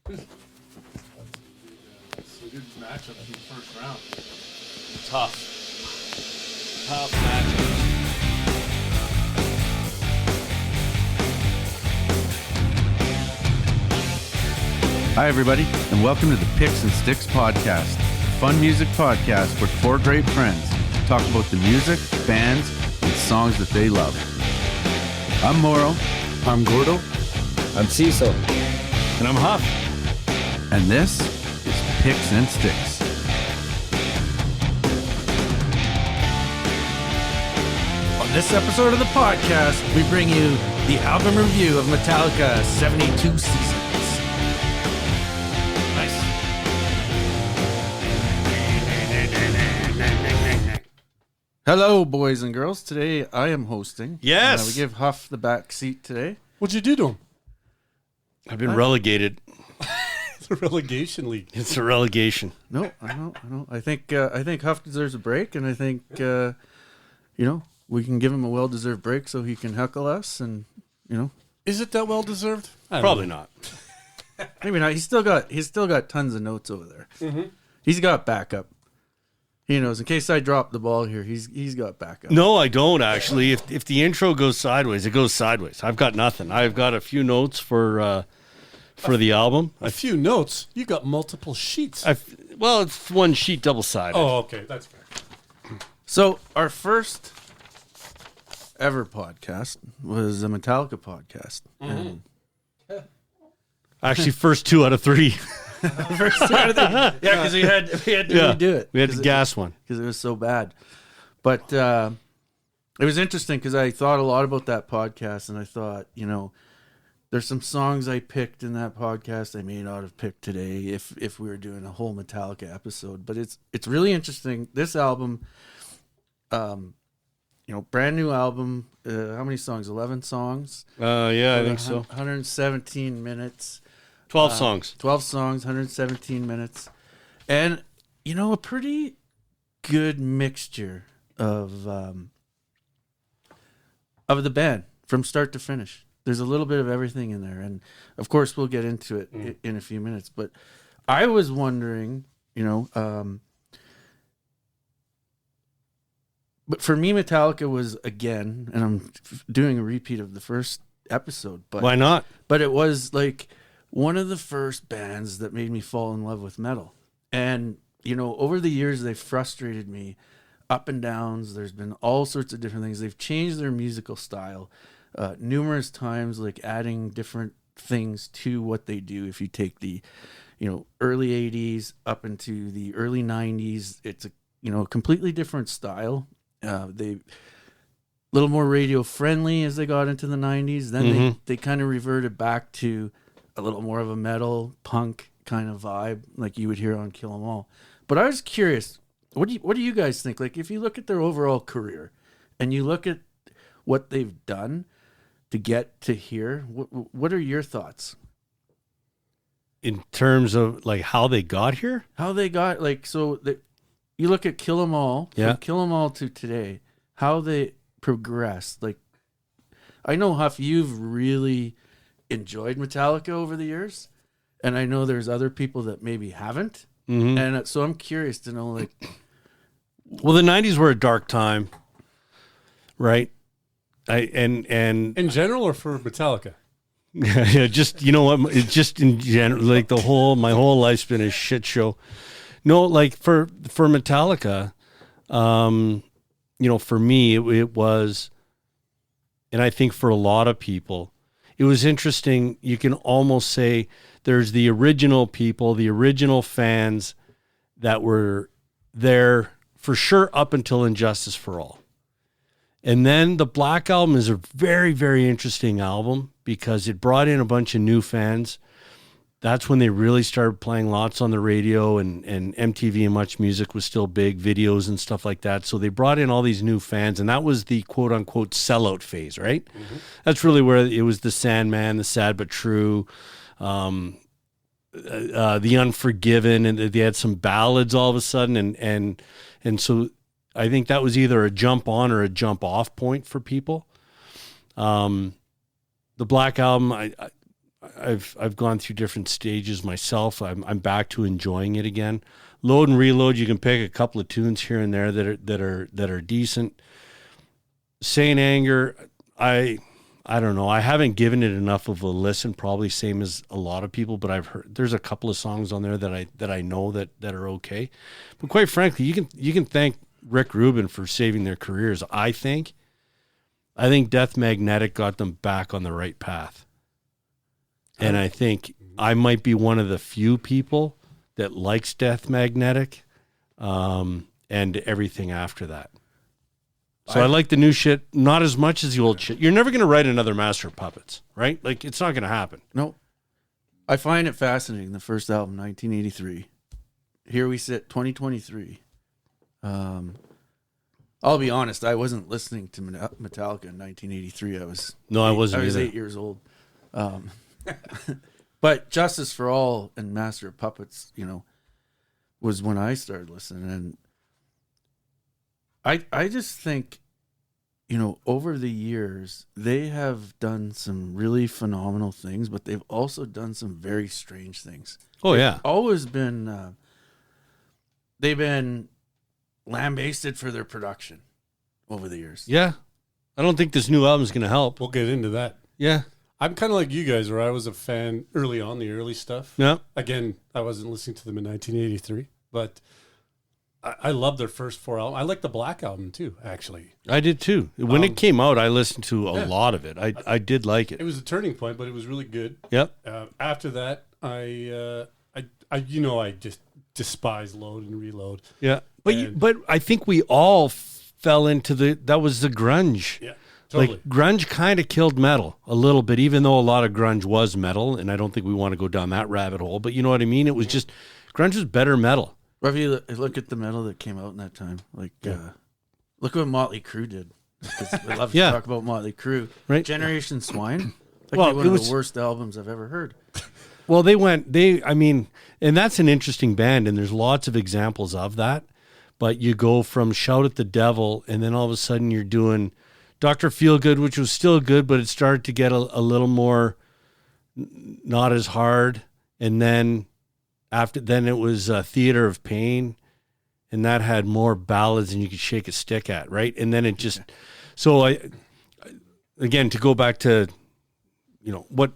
It's a good matchup in the first round. Tough matchup. Hi, everybody, and welcome to the Picks and Sticks podcast, a fun music podcast where four great friends talk about the music, bands, and songs that they love. I'm Moro. I'm Gordo. I'm Cecil. And I'm Huff. And this is Picks and Sticks. On this episode of the podcast, we bring you the album review of Metallica 72 Seasons. Nice. Hello, boys and girls. Today I am hosting. Yes. We give Huff the back seat today. What'd you do to him? I've been relegated. It's a relegation league. It's a relegation. No, I know. I think Huff deserves a break, and I think we can give him a well-deserved break so he can heckle us, and Is it that well deserved? Probably not. maybe not. He's still got tons of notes over there. Mm-hmm. He's got backup. He knows in case I drop the ball here. He's got backup. No, I don't actually. If the intro goes sideways, it goes sideways. I've got nothing. I've got a few notes for the album. A few notes. You got multiple sheets. Well, it's one sheet double-sided. Oh, okay. That's fair. So our first ever podcast was a Metallica podcast. Mm-hmm. And Actually, first 2 out of 3. Yeah, because we had to redo it. We had to gas one. because it was so bad. But it was interesting because I thought a lot about that podcast, and I thought, there's some songs I picked in that podcast I may not have picked today if we were doing a whole Metallica episode. But it's really interesting. This album, brand new album. How many songs? 11 songs. Yeah, I think so. 117 minutes. 12 songs. 12 songs, 117 minutes. And, a pretty good mixture of the band from start to finish. There's a little bit of everything in there. And, of course, we'll get into it in a few minutes. But I was wondering, but for me, Metallica was, again, and I'm doing a repeat of the first episode. But Why not? But it was like one of the first bands that made me fall in love with metal. And, over the years, they've frustrated me up and downs. There's been all sorts of different things. They've changed their musical style numerous times, like adding different things to what they do. If you take the, early 80s up into the early 90s, it's a, completely different style. They little more radio friendly as they got into the 90s. Then they kind of reverted back to a little more of a metal punk kind of vibe like you would hear on Kill 'Em All. But I was curious, what do you guys think? Like, if you look at their overall career and you look at what they've done to get to here, what are your thoughts? In terms of, like, how they got here? How they got, you look at Kill 'Em All, from Kill 'Em All to today, how they progressed. Like, I know, Huff, you've really enjoyed Metallica over the years, and I know there's other people that maybe haven't. Mm-hmm. And so I'm curious to know, like, Well, the 90s were a dark time, right? And In general or for Metallica? yeah, just, what? It's just in general, like my whole life's been a shit show. No, like for Metallica, for me, it was, and I think for a lot of people, it was interesting. You can almost say there's the original people, the original fans that were there for sure up until Injustice for All. And then the Black Album is a very, very interesting album because it brought in a bunch of new fans. That's when they really started playing lots on the radio, and MTV and Much Music was still big, videos and stuff like that. So they brought in all these new fans, and that was the quote-unquote sellout phase, right? Mm-hmm. That's really where it was the Sandman, the Sad But True, the Unforgiven, and they had some ballads all of a sudden, and so I think that was either a jump on or a jump off point for people. The Black Album, I've gone through different stages myself. I'm back to enjoying it again. Load and Reload, you can pick a couple of tunes here and there that are decent. Saint Anger, I don't know. I haven't given it enough of a listen, probably same as a lot of people, but I've heard there's a couple of songs on there that I know that are okay. But quite frankly, you can thank Rick Rubin for saving their careers. I think Death Magnetic got them back on the right path. And I think I might be one of the few people that likes Death Magnetic and everything after that. So I like the new shit, not as much as the old shit. You're never going to write another Master of Puppets, right? Like, it's not going to happen. No. I find it fascinating, the first album, 1983. Here we sit, 2023. I'll be honest, I wasn't listening to Metallica in 1983. I was 8 years old. But Justice for All and Master of Puppets, was when I started listening. And I just think, over the years, they have done some really phenomenal things, but they've also done some very strange things. Oh, yeah. Always been, they've been lambasted for their production over the years. Yeah. I don't think this new album's going to help. We'll get into that. Yeah. I'm kind of like you guys, where I was a fan early on, the early stuff. Yeah. Again, I wasn't listening to them in 1983, but I love their first 4 albums. I like the Black album too, actually. I did too. When it came out, I listened to a lot of it. I did like it. It was a turning point, but it was really good. Yep. After that, I just despise Load and Reload. Yeah. But I think we all fell into that was the grunge. Yeah. Totally. Like, grunge kind of killed metal a little bit, even though a lot of grunge was metal, and I don't think we want to go down that rabbit hole, but you know what I mean? It was just, grunge was better metal. Or if you look at the metal that came out in that time, look what Motley Crue did. I love to talk about Motley Crue. Right. Generation Swine, Well, one of the worst albums I've ever heard. Well, and that's an interesting band, and there's lots of examples of that, but you go from Shout at the Devil, and then all of a sudden you're doing Dr. Feelgood, which was still good, but it started to get a little more not as hard. And then it was Theater of Pain, and that had more ballads than you could shake a stick at, right? And then it just again, to go back to what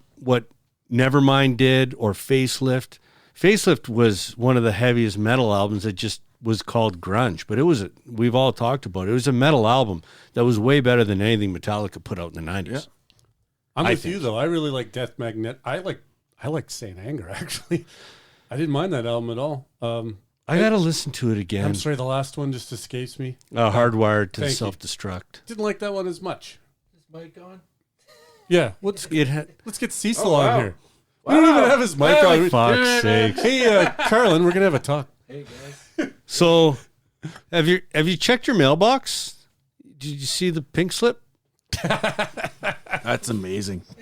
Nevermind did, or Facelift. Facelift was one of the heaviest metal albums that just was called grunge, but we've all talked about it. It was a metal album that was way better than anything Metallica put out in the 90s. Yeah. I'm with you though. I really like Death Magnet. I like Saint Anger, actually. I didn't mind that album at all. I got to listen to it again. I'm sorry, the last one just escapes me. Hardwired to Self-Destruct. Didn't like that one as much. Is mic on? Yeah, let's get Cecil on here. Wow. We don't even have his mic on. Fuck's sake. Hey, Carlin, we're gonna have a talk. Hey guys. So, have you checked your mailbox? Did you see the pink slip? That's amazing. It's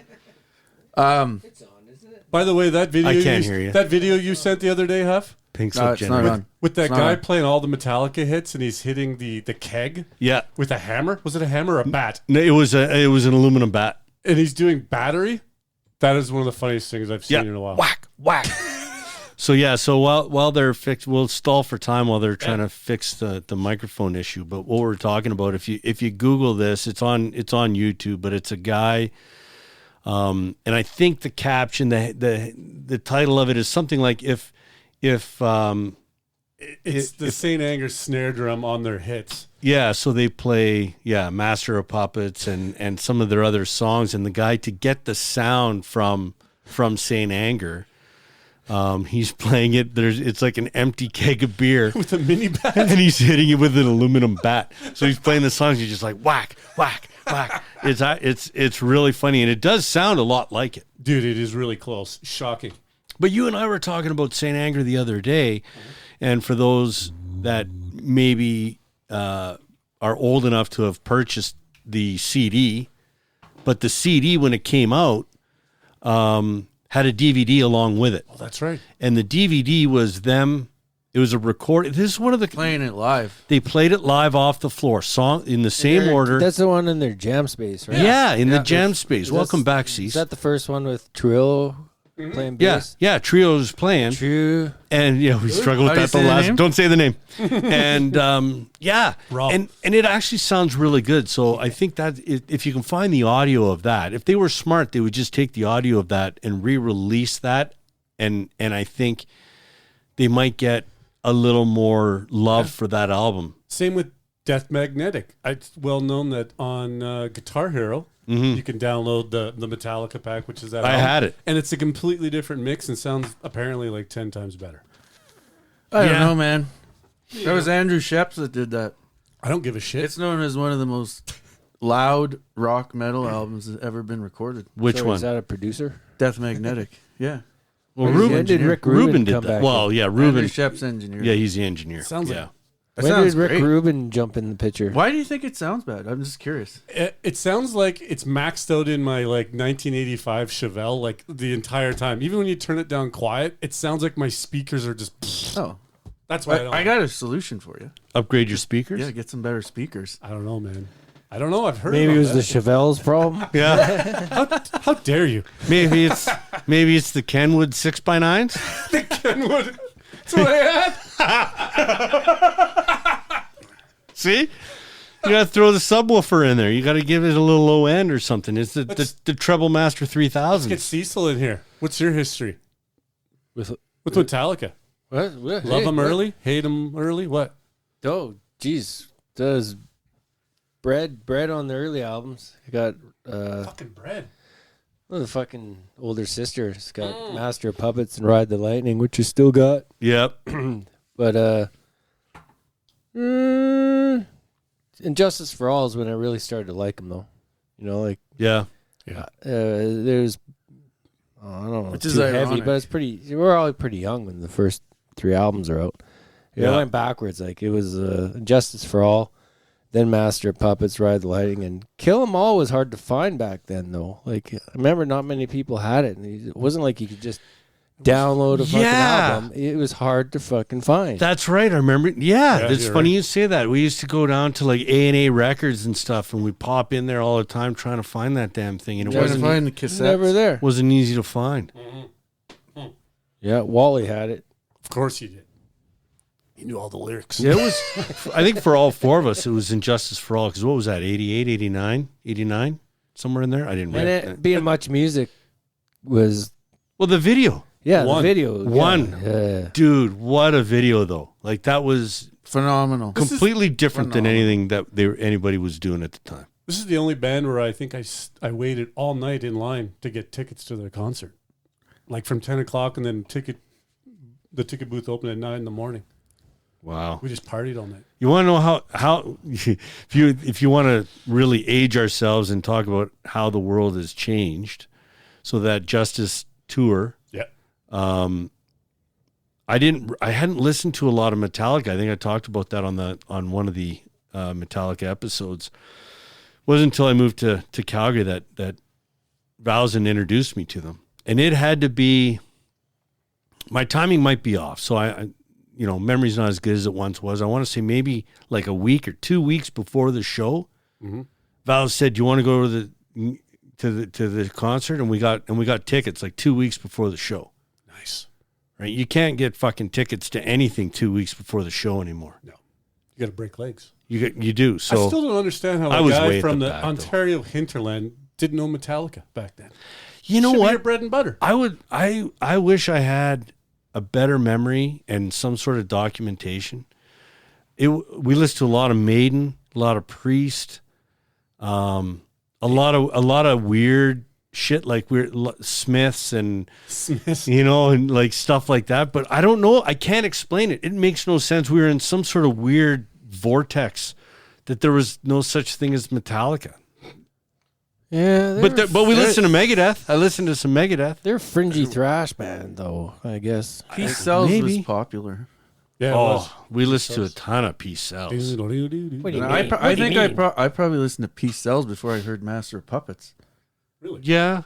on, isn't it? By the way, that video I can't hear you. That video you sent the other day, Huff, Pink No, slip it's not generator. on. with that It's not guy on. playing all the Metallica hits, and he's hitting the keg Yeah. with a hammer. Was it a hammer or a bat? No, it was an aluminum bat. And he's doing battery. That is one of the funniest things I've seen in a while. Whack, whack. So while they're fixed, we'll stall for time while they're trying to fix the microphone issue. But what we're talking about, if you Google this, it's on YouTube. But it's a guy, and I think the caption, the title of it is something like if It's the Saint Anger snare drum on their hits. Yeah, so they play Master of Puppets and some of their other songs, and the guy, to get the sound from Saint Anger, he's playing it. It's like an empty keg of beer With a mini bat. and he's hitting it with an aluminum bat. So he's playing the songs. He's just like whack, whack, whack. It's really funny, and it does sound a lot like it. Dude, it is really close. Shocking. But you and I were talking about Saint Anger the other day, and for those that maybe are old enough to have purchased the CD, but the CD when it came out had a DVD along with it. Oh, that's right. And the DVD was them It was a record. This is one of the Playing it live. They played it live off the floor, song in the same order. That's the one in their jam space, right? Yeah, in the jam space. Welcome back, Cease. Is that the first one with Trillo playing bass? Yeah, Trio's playing. True. And we struggled with that the last. Don't say the name. And and it actually sounds really good. So I think that if you can find the audio of that, if they were smart, they would just take the audio of that and re-release that, and I think they might get a little more love for that album. Same with Death Magnetic. It's well known that on Guitar Hero, you can download the Metallica pack, which is that album. had it. And it's a completely different mix and sounds apparently like 10 times better. I don't know, man. That was Andrew Sheps that did that. I don't give a shit. It's known as one of the most loud rock metal albums that's ever been recorded. Which one? Is that a producer? Death Magnetic. Yeah. Well, When did Rick Rubin did come that. back Well, in? yeah, Andrew Rubin. Sheps engineer. Yeah, he's the engineer. Sounds like That When sounds did Rick great. Rubin jump in the picture? Why do you think it sounds bad? I'm just curious. it sounds like it's maxed out in my 1985 Chevelle like the entire time. Even when you turn it down quiet, it sounds like my speakers are just. Oh, That's why I got a solution for you. Upgrade your speakers? Yeah, get some better speakers. I don't know, man. I don't know. I've heard. Maybe about it was that. the Chevelle's problem. Yeah. How dare you? maybe it's the Kenwood 6x9s. Kenwood. That's what I had. See? You got to throw the subwoofer in there. You got to give it a little low end or something. It's the Treble Master 3000. Get Cecil in here. What's your history with Metallica? What? Love them early, hate them early. What? Oh, geez. Does bread on the early albums. I got Fucking bread. well, the fucking older sister's got Master of Puppets and Ride the Lightning, which you still got. Yep. But Injustice for All is when I really started to like them, though. You know, like Yeah. there's I don't know, Which it's is too heavy, ironic. but it's pretty. We're all pretty young when the first 3 albums are out. Yeah, Yeah. I went backwards. Like it was Injustice for All, then Master of Puppets, Ride the Lightning, and Kill 'Em All was hard to find back then, though. Like I remember, not many people had it, and it wasn't like you could just download a fucking Yeah. album. It was hard to fucking find. That's right. I remember. Yeah, it's you're funny right. you say that. We used to go down to like A&A Records and stuff, and we'd pop in there all the time trying to find that damn thing, and it Trying to wasn't find the cassettes. Never there. wasn't easy to find. Yeah, Wally had it. Of course you did. You knew all the lyrics. Yeah, it was. I think for all 4 of us, it was Injustice for All. Because what was that? 88, 89, somewhere in there. I didn't And read it being Much Music was Well, the video, the One. video. One. Yeah. dude. What a video though! Like that was Phenomenal. completely different than anything that anybody was doing at the time. This is the only band where I think I waited all night in line to get tickets to their concert. Like from 10 o'clock and then the ticket booth opened at 9 in the morning. Wow. We just partied all night. You want to know how if you want to really age ourselves and talk about how the world has changed, so that Justice tour. Yeah. I hadn't listened to a lot of Metallica. I think I talked about that on one of the Metallica episodes. It wasn't until I moved to Calgary that Valzen introduced me to them, and it had to be. My timing might be off, so I memory's not as good as it once was. I want to say maybe like a week or 2 weeks before the show, Val said, "Do you want to go to the concert?" And we got tickets like 2 weeks before the show. Nice. Right? You can't get fucking tickets to anything 2 weeks before the show anymore. No. You got to break legs. You do. So I still don't understand how I a was guy way at from the the back, though. Ontario hinterland didn't know Metallica back then. you know Should be what? your bread and butter. I wish I had a better memory and some sort of documentation. We listened to a lot of Maiden, a lot of Priest, a lot of weird shit like weird Smiths and and like stuff like that. But I don't know. I can't explain it. It makes no sense. We were in some sort of weird vortex that there was no such thing as Metallica. Yeah, But we listened to Megadeth. I listened to some Megadeth. they're a fringy thrash band, though. I guess. Peace Cells maybe. was popular. Yeah, it Oh, was. we listened to a ton of Peace Cells. What do you And mean? I What do you think mean? I probably listened to Peace Cells before I heard Master of Puppets. Really? Yeah,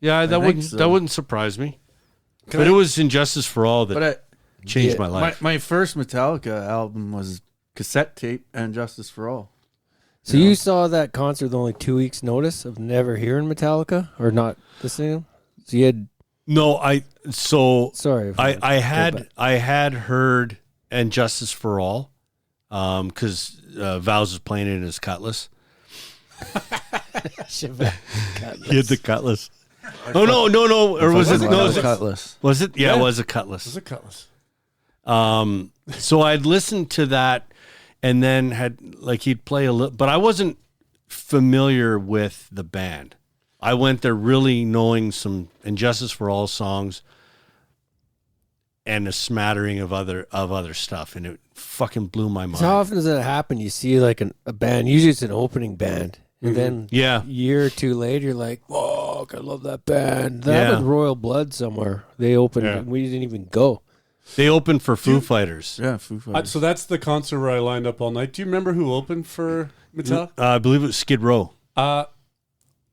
that think wouldn't so. that wouldn't surprise me. But it was Injustice for All that But changed my life. My first Metallica album was cassette tape and Justice for All. So you saw that concert with only 2 weeks' notice of never hearing Metallica or not listening to them? So you had No, sorry. if I had heard and Justice for All, because Vows was playing it in his Cutlass. He had the Cutlass. Oh no! Or was it? No, was it Cutlass? Was it? Yeah, Yeah. it was a Cutlass. It was a Cutlass. So I'd listened to that, and then had like he'd play a little, but I wasn't familiar with the band. I went there really knowing some Injustice for All songs and a smattering of other stuff, and it fucking blew my mind. So how often does that happen? You see like a band, usually it's an opening band, and then Yeah. a year or two later, you're like, "Whoa, I love that band." That Yeah. happened with Royal Blood somewhere. They opened, Yeah. and we didn't even go. They opened for Foo Fighters. Yeah, Foo Fighters. So that's the concert where I lined up all night. Do you remember who opened for Metallica? I believe it was Skid Row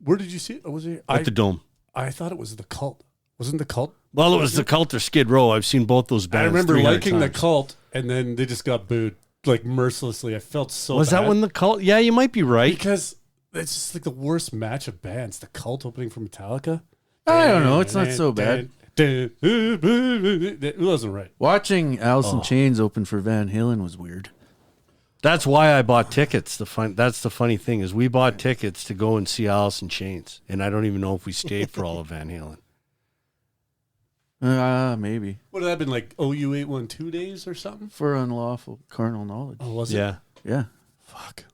Where did you see it? Or was it? at the Dome. I thought it was the Cult. Wasn't the Cult? Well, it was the Cult or Skid Row. I've seen both those bands. I remember 300 liking the times. Cult, and then they just got booed like mercilessly. I felt so. Was bad that when the Cult? Yeah, you might be right. because it's just like the worst match of bands. The Cult opening for Metallica. I don't know. It's not so bad. It wasn't right. Watching Alice in Chains open for Van Halen was weird. That's why I bought tickets. That's the funny thing is we bought tickets to go and see Alice in Chains, and I don't even know if we stayed for all of Van Halen. Maybe. What would that have been like? OU 812 days or something? For unlawful carnal knowledge. Oh, was it? Yeah, Yeah. Fuck.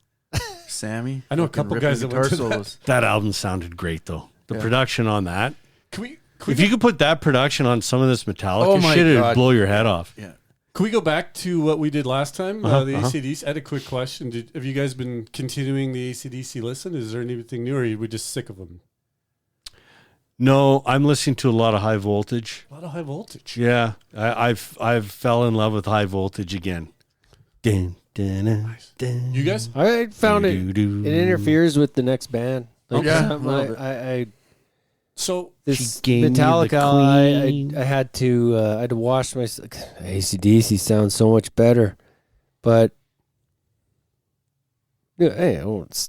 Sammy. I know a fucking couple ripping guys that guitar went to that. solos. that album sounded great though. The Yeah. production on that. Can we? If you could put that production on some of this Metallica Oh my shit, it'd God. blow your head off. Yeah. Can we go back to what we did last time? The Uh-huh. ACDC. I had a quick question. Have you guys been continuing the ACDC listen? Is there anything new, or are we just sick of them? No, I'm listening to a lot of High Voltage. A lot of high voltage. Yeah, I've fell in love with High Voltage again. Dun, dun, dun, dun. You guys? I found it. Doo-doo-doo. It interferes with the next band. Like Yeah, something a little bit. I So this She gave me the Metallica. queen. I had to wash my AC/DC sounds so much better, but yeah, hey, the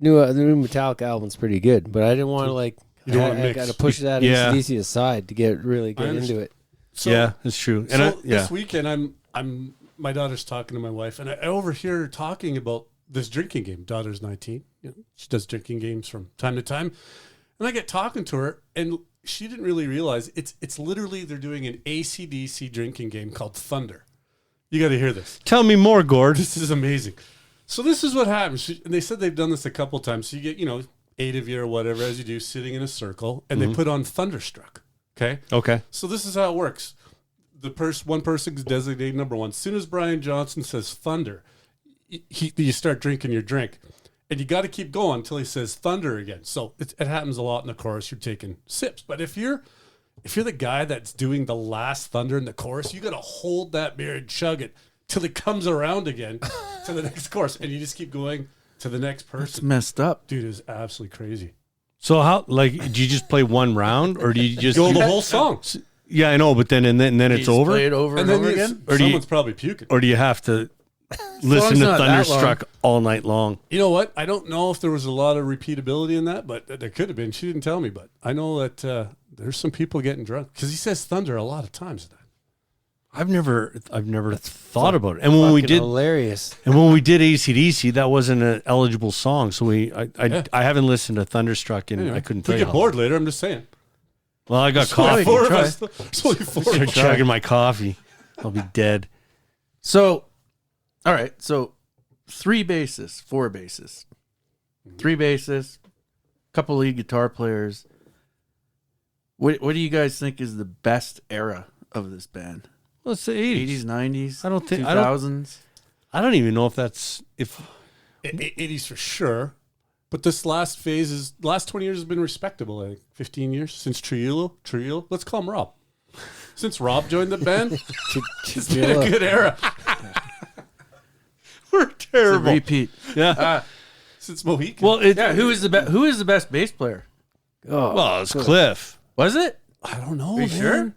new Metallica album's pretty good. But I didn't want to like. You don't wanna I mix. got to push that Yeah. AC/DC aside to get I into understand. it. So, Yeah, it's true. And so yeah, this weekend, I'm my daughter's talking to my wife, and I overhear her talking about this drinking game. Daughter's 19. You know, she does drinking games from time to time, and I get talking to her, and she didn't really realize it's literally they're doing an AC/DC drinking game called Thunder. You got to hear this. tell me more, Gord. This is amazing. So this is what happens. And they said they've done this a couple times. So you get 8 of you or whatever as you do, sitting in a circle, and they put on Thunderstruck. Okay. Okay. So this is how it works. One person's designated number one. As soon as Brian Johnson says thunder, you start drinking your drink. And you got to keep going until he says thunder again. So it happens a lot in the chorus. You're taking sips. But if you're the guy that's doing the last thunder in the chorus, you got to hold that beer and chug it till it comes around again to the next chorus. And you just keep going to the next It's person. messed up. Dude, it's absolutely crazy. So how do you just play one round, or do you just Go the whole song. Yeah, I know, but then and then it's over, Play it over and, over again. Or do you- someone's probably puking. or do you have to listen to not that Thunderstruck all night long? You know what? I don't know if there was a lot of repeatability in that, but there could have been. She didn't tell me, but I know that there's some people getting drunk because he says thunder a lot of times. I've never thought about it. And when we Fucking did hilarious. AC/DC, that wasn't an eligible song, so I haven't listened to Thunderstruck, and Anyway, I couldn't if we tell you. get how bored long. later, I'm just saying. Well, I got There's only coffee. four of try. us. There's only four of Start us. chugging my coffee. I'll be dead. So, all right. So, 3 basses, 4 basses, 3 basses, couple lead guitar players. What do you guys think is the best era of this band? Well, it's the 80s, 80s. 90s, I don't think- 2000s. I don't even know if that's if 80s for sure. But this last 20 years has been respectable. I think 15 years since Trujillo. Let's call him Rob. Since Rob joined the band, it's been a good era. we're It's a terrible. repeat. Yeah. Since Mohican. Well, Yeah, who is the best bass player? Oh, well, it's Cliff. Was it? I don't know, Are you man. sure?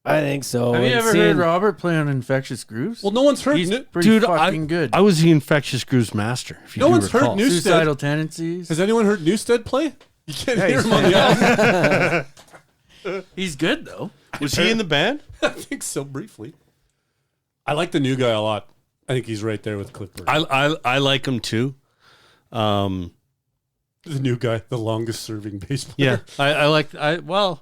I think so. Have you And ever heard Robert play on Infectious Grooves? Well, no one's heard. He's pretty fucking good. I was the Infectious Grooves master. If you No do one's heard recall. Newstead. Suicidal Tendencies. Has anyone heard Newstead play? You can't hear him on the album. He's good though. Was he in the band? I think so, briefly. I like the new guy a lot. I think he's right there with Clifford. I like him too. The new guy, the longest serving bass player. Yeah,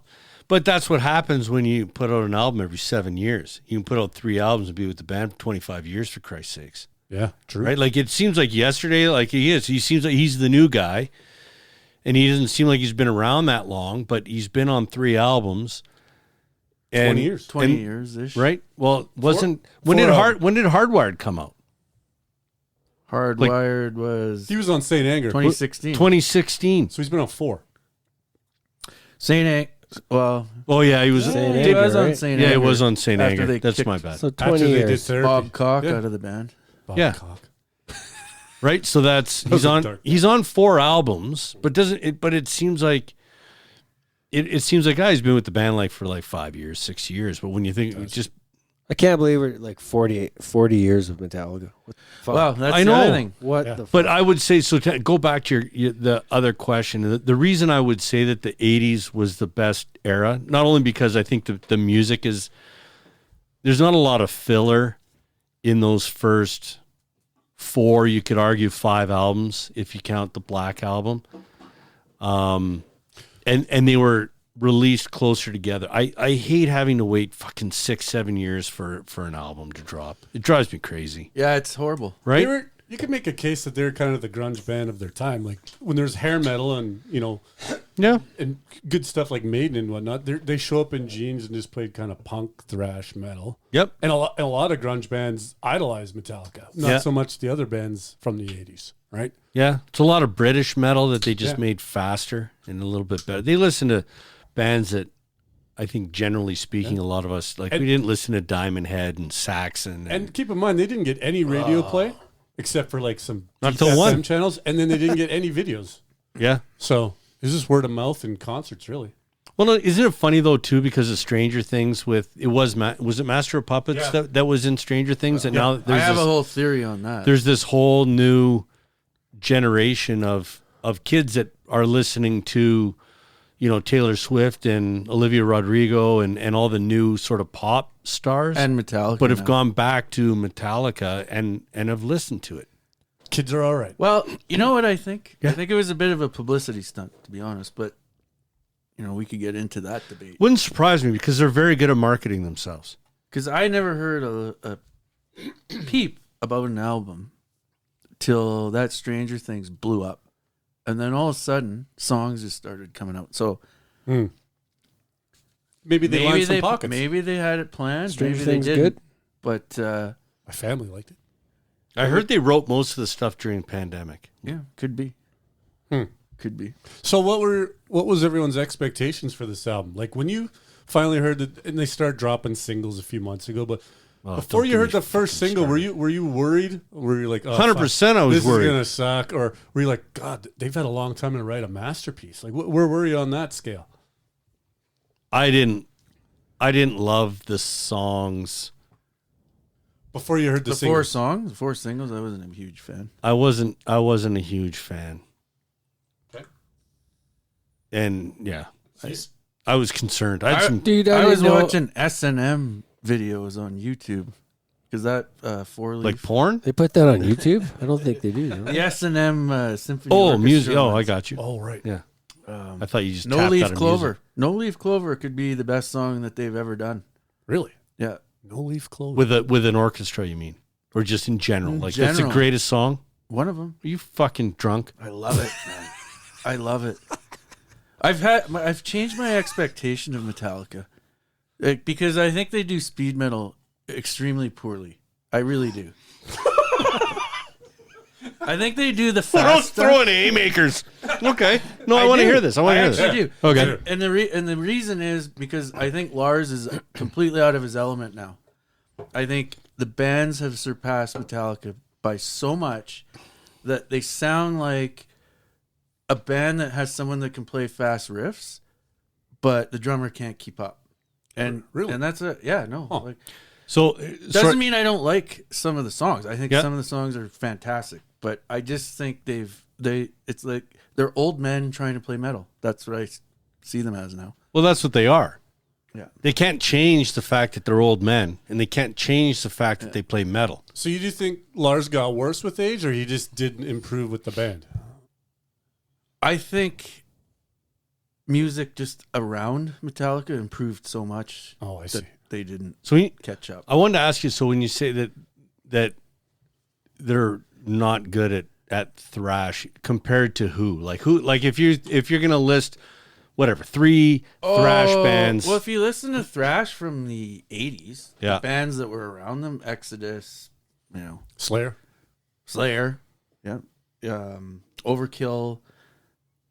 but that's what happens when you put out an album every 7 years. You can put out 3 albums and be with the band for 25 years, for Christ's sakes. Yeah, true. Right? Like, it seems like yesterday, like he is. He seems like he's the new guy, and he doesn't seem like he's been around that long, but he's been on 3 albums. 20 years. 20 years-ish. Right? Well, when did Hardwired come out? Hardwired was He was on St. Anger. 2016. 2016. So he's been on 4. St. Anger. Well, Oh, yeah, he was. St. he Anger, was on right? St. Yeah, Anger. it was on St. After Anger. they That's kicked my bad. So After 20 they did years. therapy. Bob Cock Yeah. out of the band. Bob Yeah. Cock. Right? So that's was a dark he's on 4 albums, but it seems like it seems like he's been with the band like for like 5 years, 6 years. But when you think just I can't believe we're like 40 years of Metallica. What the fuck? Well, that's I the other know. thing. What Yeah. the fuck? But I would say, so to go back to the other question, the reason I would say that the 80s was the best era, not only because I think the music is, there's not a lot of filler in those first 4, you could argue 5 albums, if you count the Black Album. And they were released closer together. I hate having to wait fucking 6-7 years for an album to drop. It drives me crazy. Yeah, it's horrible. Right? You could make a case that they're kind of the grunge band of their time. Like when there's hair metal and, Yeah. and good stuff like Maiden and whatnot, they show up in jeans and just played kind of punk, thrash, metal. Yep. And a lot of grunge bands idolize Metallica. Not Yeah. so much the other bands from the 80s, right? Yeah, it's a lot of British metal that they just Yeah. made faster and a little bit better. They listen to bands that I think, generally speaking, a lot of us we didn't listen to Diamond Head and Saxon. And keep in mind, they didn't get any radio play except for like some Not till FM one. channels, and then they didn't get any videos. yeah. So it's just word of mouth and concerts, really. Well, no, isn't it funny though too? Because of Stranger Things, was it Master of Puppets that was in Stranger Things, and now I there's have this, a whole theory on that. there's this whole new generation of kids that are listening to, Taylor Swift and Olivia Rodrigo and all the new sort of pop stars, and Metallica. but have now. gone back to Metallica and have listened to it. Kids are all right. Well, you know what I think? Yeah. I think it was a bit of a publicity stunt, to be honest. But we could get into that debate Wouldn't surprise me because they're very good at marketing themselves. because I never heard a peep about an album till that Stranger Things blew up, and then all of a sudden songs just started coming out. So Maybe they lined some pockets. maybe they had it planned. Stranger maybe Things they didn't. good? But My family liked it. I heard they wrote most of the stuff during the pandemic. yeah, could be. Could be. So what was everyone's expectations for this album? Like when you finally heard that, and they started dropping singles a few months ago, but before don't you get heard me the first fucking single, were you worried? Were you like, 100% I was this worried. is gonna suck, or were you like, God, they've had a long time to write a masterpiece? Like, where were you on that scale? I didn't love the songs. Before you heard the The singles? 4 songs, the 4 singles. I wasn't a huge fan. I wasn't a huge fan. Okay. And yeah, I was concerned. I had some, Dude, I was didn't know- watching S&M videos on YouTube because that 4-leaf. like porn. They put that on YouTube? I don't think they do. the S&M Symphony. Oh, Orchestra music. Oh, I ones. got you. Oh, right. Yeah, I thought you just No tapped Leaf out of Clover. music. No Leaf Clover could be the best song that they've ever done. Really? Yeah. No leaf clover. with an orchestra. You mean, or just in general? In Like that's the general. greatest song. One of them. Are you fucking drunk? I love it, man. I love it. I've changed my expectation of Metallica, because I think they do speed metal extremely poorly. I really do. I think they do the fast stuff. Don't throw any haymakers. Okay. No, I want to do. hear this. I want to hear this. actually do. Okay. And the reason is because I think Lars is completely out of his element now. I think the bands have surpassed Metallica by so much that they sound like a band that has someone that can play fast riffs, but the drummer can't keep up. And Really? and that's no. Huh. Like, So doesn't mean I don't like some of the songs. I think Yeah. some of the songs are fantastic, but I just think it's like they're old men trying to play metal. That's what I see them as now. well, that's what they are. Yeah. They can't change the fact that they're old men, and they can't change the fact that they play metal. So you do think Lars got worse with age, or he just didn't improve with the band? I think music just around Metallica improved so much Oh, I that see. they didn't So catch up. I wanted to ask you. So when you say that they're not good at thrash, compared to who? Like if you're gonna list whatever 3 thrash bands. Well, if you listen to thrash from the 80s, Yeah. the bands that were around them, Exodus, Slayer. Slayer, Overkill,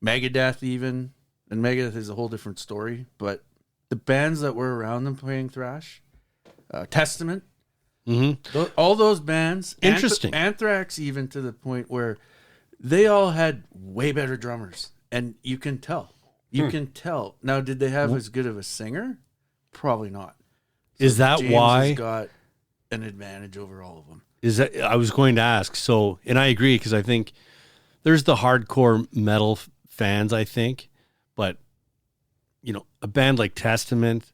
Megadeth even. And Megadeth is a whole different story. But the bands that were around them playing thrash, Testament, all those bands. Interesting. Anthrax even, to the point where they all had way better drummers. And you can tell. You can tell. Now, did they have as good of a singer? Probably not. Is that James why? has got an advantage over all of them. Is that I was going to ask. So, and I agree because I think there's the hardcore metal fans. I think, but a band like Testament,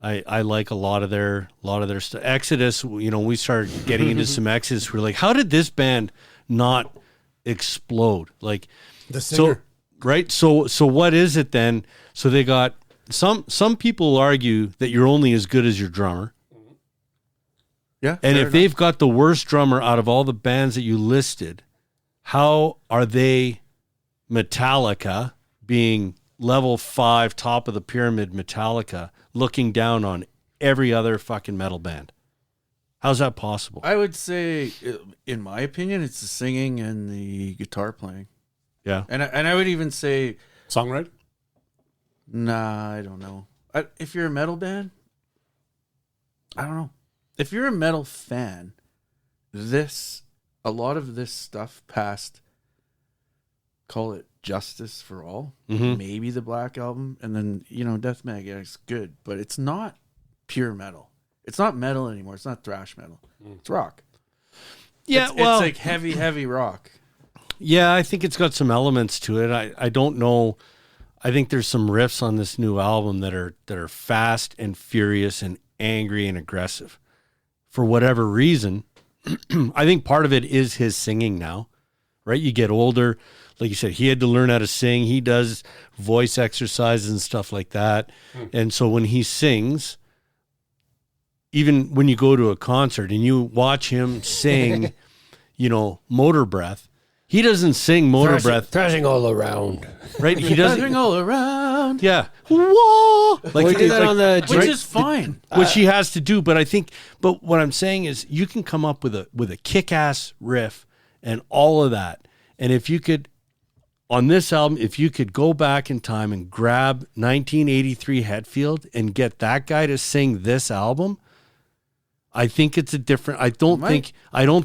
I like a lot of their stuff. Exodus, we started getting into some Exodus. We're like, how did this band not explode? Like The singer. right. So what is it then? So they got some people argue that you're only as good as your drummer. Yeah. And fair if they've got the worst drummer out of all the bands that you listed, how are they Metallica, being level 5, top of the pyramid Metallica, looking down on every other fucking metal band? How's that possible? I would say, in my opinion, it's the singing and the guitar playing. Yeah. And I would even say, Songwriter. nah, I don't know. If you're a metal band, I don't know. If you're a metal fan, a lot of this stuff past, call it Justice for All, maybe the Black Album, and then, Death Magnetic is good, but it's not pure metal. It's not metal anymore. It's not thrash metal. It's rock. Yeah, It's like heavy, heavy rock. yeah, I think it's got some elements to it. I don't know. I think there's some riffs on this new album that are fast and furious and angry and aggressive. For whatever reason, I think part of it is his singing now, right? You get older. Like you said, he had to learn how to sing. He does voice exercises and stuff like that. And so when he sings, even when you go to a concert and you watch him sing, Motor Breath, he doesn't sing Motor Breath, Thrashing all around. right? He doesn't. Driving all around. Yeah. Whoa! Like we did that on the Which is fine. which he has to do. But what I'm saying is you can come up with a kick-ass riff and all of that. And if you could, on this album, if you could go back in time and grab 1983 Hetfield and get that guy to sing this album, I think it's a different. I don't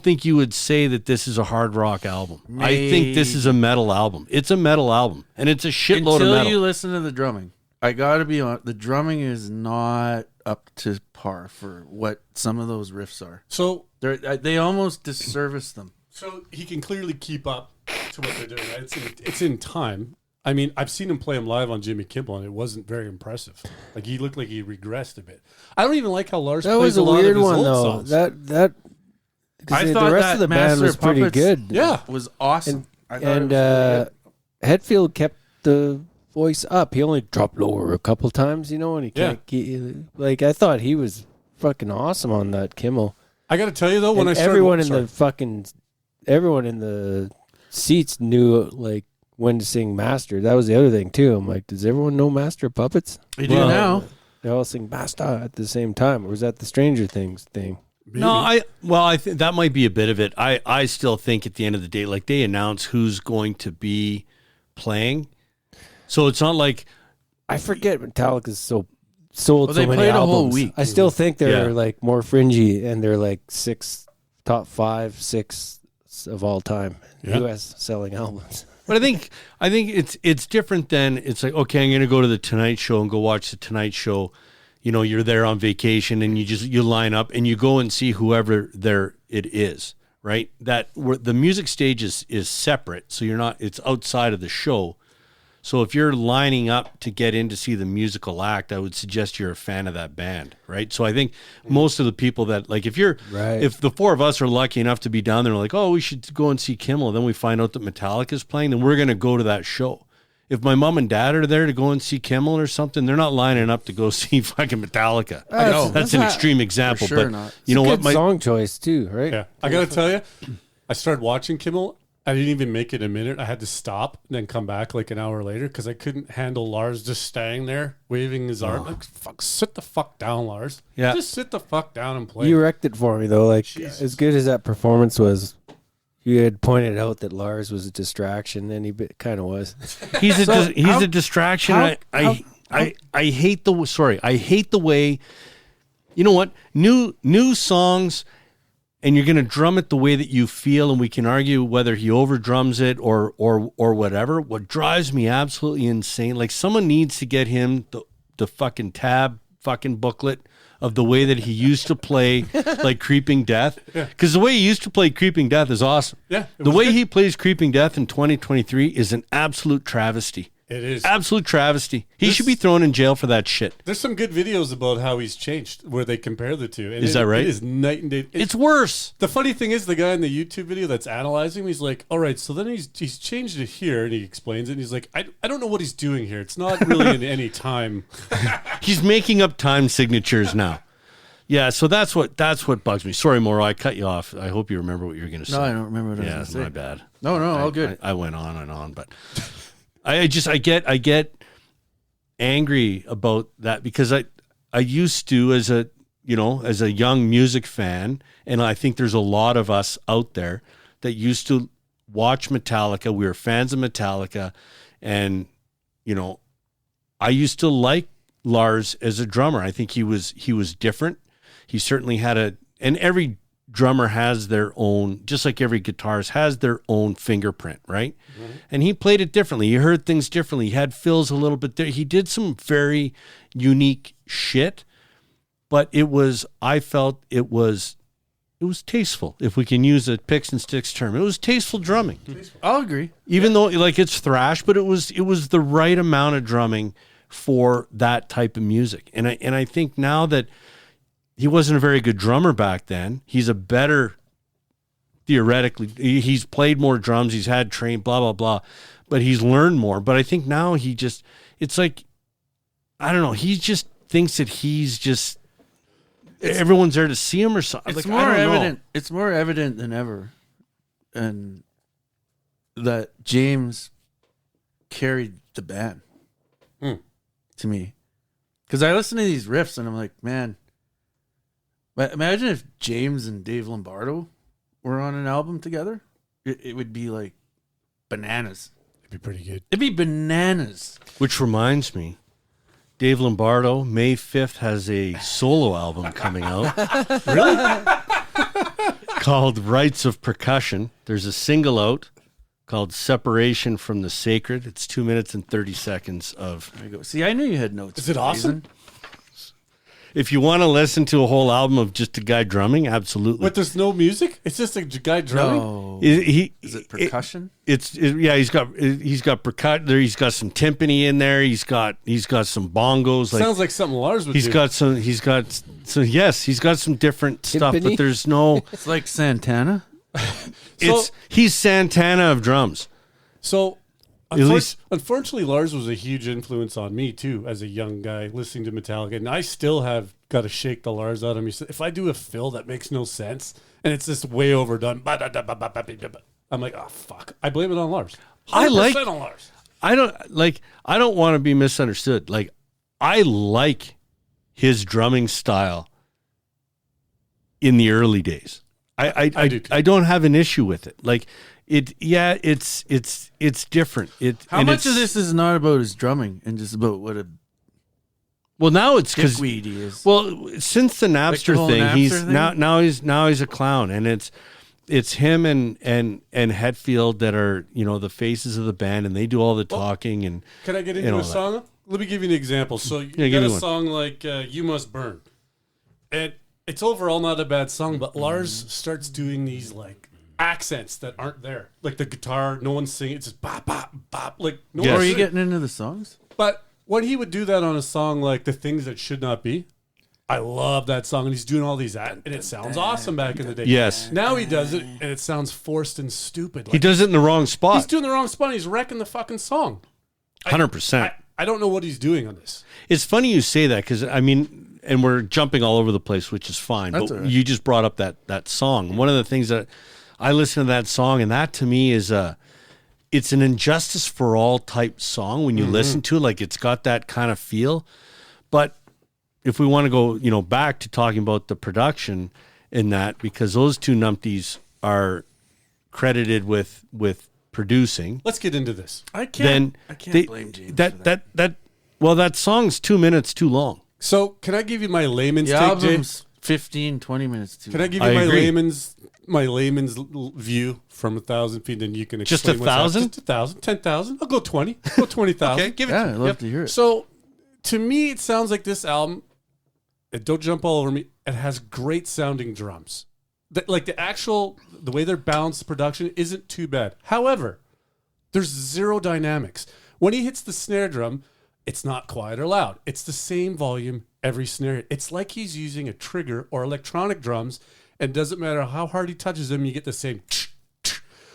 think you would say that this is a hard rock album. I think this is a metal album. It's a metal album, and it's a shitload of Until metal. you listen to the drumming. I gotta be honest, the drumming is not up to par for what some of those riffs are. So They almost disservice them. So he can clearly keep up to what they're doing. Right? It's in time. I mean, I've seen him play him live on Jimmy Kimmel, and it wasn't very impressive. Like, he looked like he regressed a bit. I don't even like how Lars That plays was a lot weird of his one, old though. songs. That I because thought the rest that of the band Master was pretty Puppets good. Yeah. was awesome. I thought And it was really Hetfield kept the voice up. He only dropped lower a couple times, and he can't. I thought he was fucking awesome on that Kimmel. I got to tell you, though, when And I started... everyone in the seats knew when to sing Master. That was the other thing too. I'm like, does everyone know Master Puppets? You do now. They all sing Master at the same time. Or was that the Stranger Things thing? No, I think that might be a bit of it. I still think at the end of the day, like, they announce who's going to be playing, so it's not like I forget Metallica's sold Well, so they many played a albums. whole week. I still think they're Yeah. more fringy, and they're top 5, 6 of all time U.S. selling albums. But I think it's different than it's like, okay, I'm going to go to the Tonight Show and go watch the Tonight Show, you're there on vacation and you line up and you go and see whoever there it is, right? That the music stage is separate, so it's outside of the show. So if you're lining up to get in to see the musical act, I would suggest you're a fan of that band, right? So I think most of the people that, like, if the four of us are lucky enough to be down there, like, oh, we should go and see Kimmel, then we find out that Metallica's playing, then we're going to go to that show. If my mom and dad are there to go and see Kimmel or something, they're not lining up to go see fucking Metallica. I know. That's an extreme example, sure but not. you know Good what? song choice too, right? Yeah, I gotta tell you, I started watching Kimmel. I didn't even make it a minute. I had to stop and then come back like an hour later because I couldn't handle Lars just staying there waving his arm. Like, fuck, sit the fuck down, Lars. Yeah. Just sit the fuck down and play. You wrecked it for me though. Like Jesus. as good as that performance was, you had pointed out that Lars was a distraction, and he kind of was. He's a distraction. I hate the way. You know what? New songs. And you're going to drum it the way that you feel, and we can argue whether he over drums it or whatever. What drives me absolutely insane, like someone needs to get him the fucking tab fucking booklet of the way that he used to play like Creeping Death. Because the way he used to play Creeping Death is awesome. Yeah, the way he plays Creeping Death in 2023 is an absolute travesty. It is. Absolute travesty. He should be thrown in jail for that shit. There's some good videos about how he's changed where they compare the two. And Is that right? It is night and day. It's worse. The funny thing is, the guy in the YouTube video that's analyzing him, he's like, all right, so then he's changed it here, and he explains it, and he's like, I don't know what he's doing here. It's not really in any time. He's making up time signatures now. Yeah, so that's what bugs me. Sorry, Mauro, I cut you off. I hope you remember what you were going to say. No, I don't remember what I was Yeah, going it's to say. my bad. No, all good. I went on and on, but I get angry about that because I used to as a young music fan, and I think there's a lot of us out there that used to watch Metallica. We were fans of Metallica, and I used to like Lars as a drummer. I think he was different. He certainly had and every drummer has their own, just like every guitarist has their own fingerprint, right? Mm-hmm. And he played it differently. He heard things differently. He had fills a little bit there. He did some very unique shit, but I felt it was tasteful, if we can use a picks and sticks term. It was tasteful drumming. I'll agree. Even though like it's thrash, but it was the right amount of drumming for that type of music. And I think now that he wasn't a very good drummer back then, he's a better, theoretically, he's played more drums, he's had trained, blah, blah, blah, but he's learned more. But I think now it's like, I don't know, he just thinks that everyone's there to see him or something. It's like, more I don't evident. know. It's more evident than ever, and that James carried the band to me, because I listen to these riffs and I'm like, man, imagine if James and Dave Lombardo were on an album together. It would be like bananas. It'd be pretty good. It'd be bananas. Which reminds me, Dave Lombardo, May 5th, has a solo album coming out. Really? Called Rites of Percussion. There's a single out called Separation from the Sacred. It's 2 minutes and 30 seconds of... There you go. See, I knew you had notes. Is it for a awesome? reason. If you want to listen to a whole album of just a guy drumming, absolutely. But there's no music? It's just a guy drumming? No. Is it percussion? Yeah, he's got percussion there. He's got some timpani in there. He's got some bongos. Sounds like something Lars would do. He's got some different stuff, but Timpani? there's no. It's like Santana. He's Santana of drums. So, least- unfortunately, Lars was a huge influence on me, too, as a young guy listening to Metallica. And I still have got to shake the Lars out of me. If I do a fill that makes no sense and it's just way overdone, I'm like, oh, fuck. I blame it on Lars. 100% on Lars. I don't want to be misunderstood. Like, I like his drumming style in the early days. I do too. I don't have an issue with it. Like, it's different. How much of this is not about his drumming and just about what a well, now it's because dickweed he is? well, since the Napster whole thing, Napster he's thing? now he's a clown, and it's him and Hetfield that are the faces of the band, and they do all the talking. And Can I get and into all a that. song? let me give you an example. So you give got me a one. song like "You Must Burn," and it's overall not a bad song. But Lars starts doing these like accents that aren't there, like the guitar. No one's singing. It's just bop bop bop. Like no Yes. Or are one's you singing. getting into the songs? But when he would do that on a song like "The Things That Should Not Be," I love that song, and he's doing all these and it sounds awesome back in the day. Yes. Now he does it, and it sounds forced and stupid. He Like, does it in the wrong he's spot. doing the wrong spot. He's wrecking the fucking song. 100%. I don't know what he's doing on this. It's funny you say that because, I mean, and we're jumping all over the place, which is fine. That's but all right. you just brought up that song. One of the things that I listen to that song, and that to me is it's an injustice for all type song when you listen to it. Like it's got that kind of feel. But if we want to go, back to talking about the production in that, because those two numpties are credited with producing. Let's get into this. I Then can't blame James. for that. That song's 2 minutes too long. So, can I give you my layman's The take, Jay? album's 15, 20 minutes too. Can I give I you my agree. layman's view from 1,000 feet, and you can Just explain what's up? 1,000? Just 1,000, 10,000. I'll go 20. I'll go 20,000. give Yeah, I'd love to hear it. So, to me, it sounds like this album. Don't jump all over me. It has great sounding drums. The way they're balanced, the production isn't too bad. However, there's zero dynamics. When he hits the snare drum, it's not quiet or loud. It's the same volume every snare. It's like he's using a trigger or electronic drums, and doesn't matter how hard he touches them, you get the same.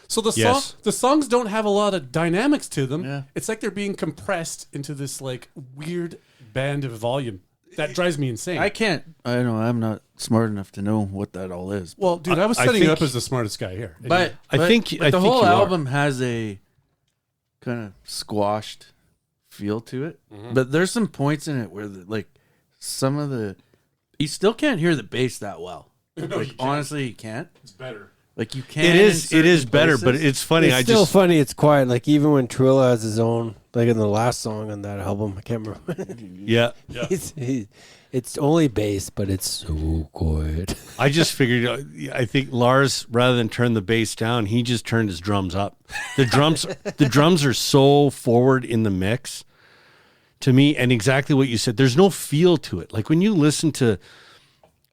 So Yes. the songs don't have a lot of dynamics to them. Yeah. It's like they're being compressed into this like weird band of volume. That drives me insane. I know I'm not smart enough to know what that all is. well, dude, I was I setting you think- up as the smartest guy here. But I think the I whole think you are. album has a kind of squashed feel to it. But there's some points in it where some of the you still can't hear the bass that well. Honestly, you can't. it's better. Like you can. It in is certain better, but places. it's funny. It's still funny. It's quiet. Like even when Trilla has his own, like in the last song on that album, I can't remember. yeah. It's only bass, but it's so quiet. I just figured. I think Lars, rather than turn the bass down, he just turned his drums up. The drums are so forward in the mix, to me, and exactly what you said. There's no feel to it. Like when you listen to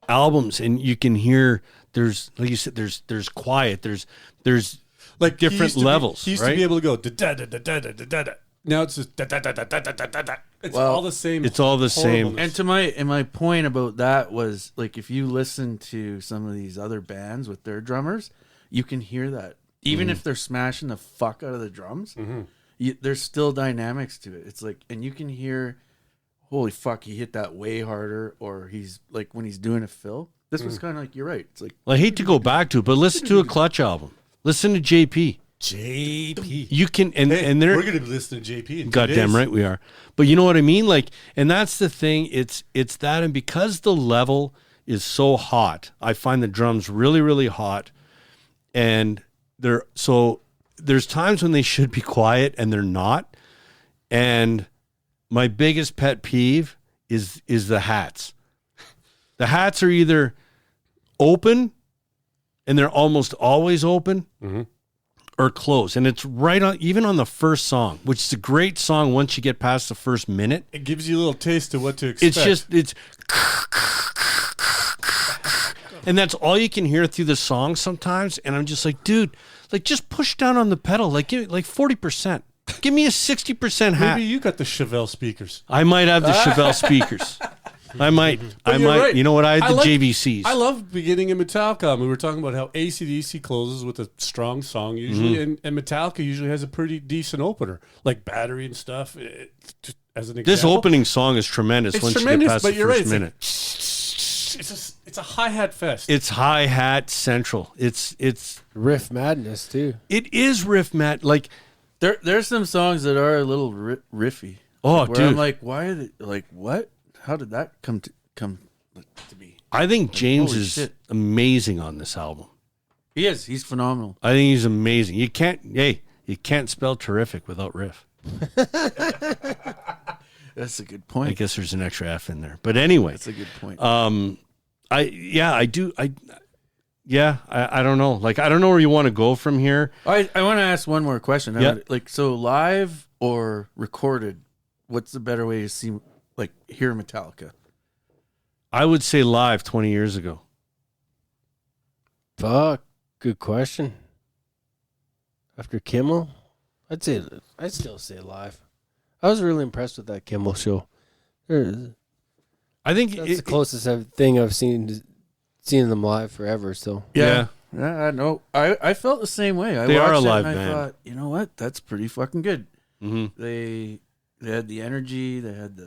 albums and you can hear, there's like you said, there's quiet. There's Like he different used to be- levels. he used right? to be able to go da da da da da da da da. Now it's just da da da da da da da da. It's Well, all the same. it's all the same. horribleness. And my point about that was like if you listen to some of these other bands with their drummers, you can hear that even if they're smashing the fuck out of the drums, there's still dynamics to it. It's like, and you can hear, holy fuck, he hit that way harder, or he's like when he's doing a fill. This was kind of like you're right. It's like Well, I hate to go back to it, but listen to a Clutch album. Listen to JP. JP. You can and they're We're gonna be listening to JP. In 2 goddamn days. right we are. But you know what I mean? Like, and that's the thing. It's that, and because the level is so hot, I find the drums really, really hot, and there's times when they should be quiet and they're not. And my biggest pet peeve is the hats. The hats are either open, and they're almost always open, or closed. And it's right on, even on the first song, which is a great song once you get past the first minute. It gives you a little taste of what to expect. It's and that's all you can hear through the song sometimes. And I'm just like, dude, like just push down on the pedal, like give it like 40%. Give me a 60% hat. Maybe you got the Chevelle speakers. I might have the Chevelle speakers. I might. But you're right. You know what? I had the like- JVCs. I love beginning in Metallica. We were talking about how AC/DC closes with a strong song usually, and Metallica usually has a pretty decent opener, like Battery and stuff. Just as an example, This opening song is tremendous it's once you get tremendous, past but the you're right. first minute. It's a hi-hat fest. It's hi-hat central. It's Riff madness too. it is riff mat. Like, there's some songs that are a little riffy. oh, Where dude. I'm like, why are they like what? How did that come to be? I think James holy is shit. amazing on this album. He is. He's phenomenal. I think he's amazing. You can't spell terrific without riff. That's a good I point. guess there's an extra F in there. But anyway, That's a good point. I don't know. Like, I don't know where you want to go from here. I want to ask one more question. Yeah. So live or recorded, what's the better way to see, like, hear Metallica? I would say live 20 years ago. Fuck. Good question. After Kimmel, I'd still say live. I was really impressed with that Kimmel show. I think That's the closest thing I've seen them live forever. So Yeah. I know. I felt the same way. They are a watched it live and band. I thought, you know what? That's pretty fucking good. Mm-hmm. They had the energy. They had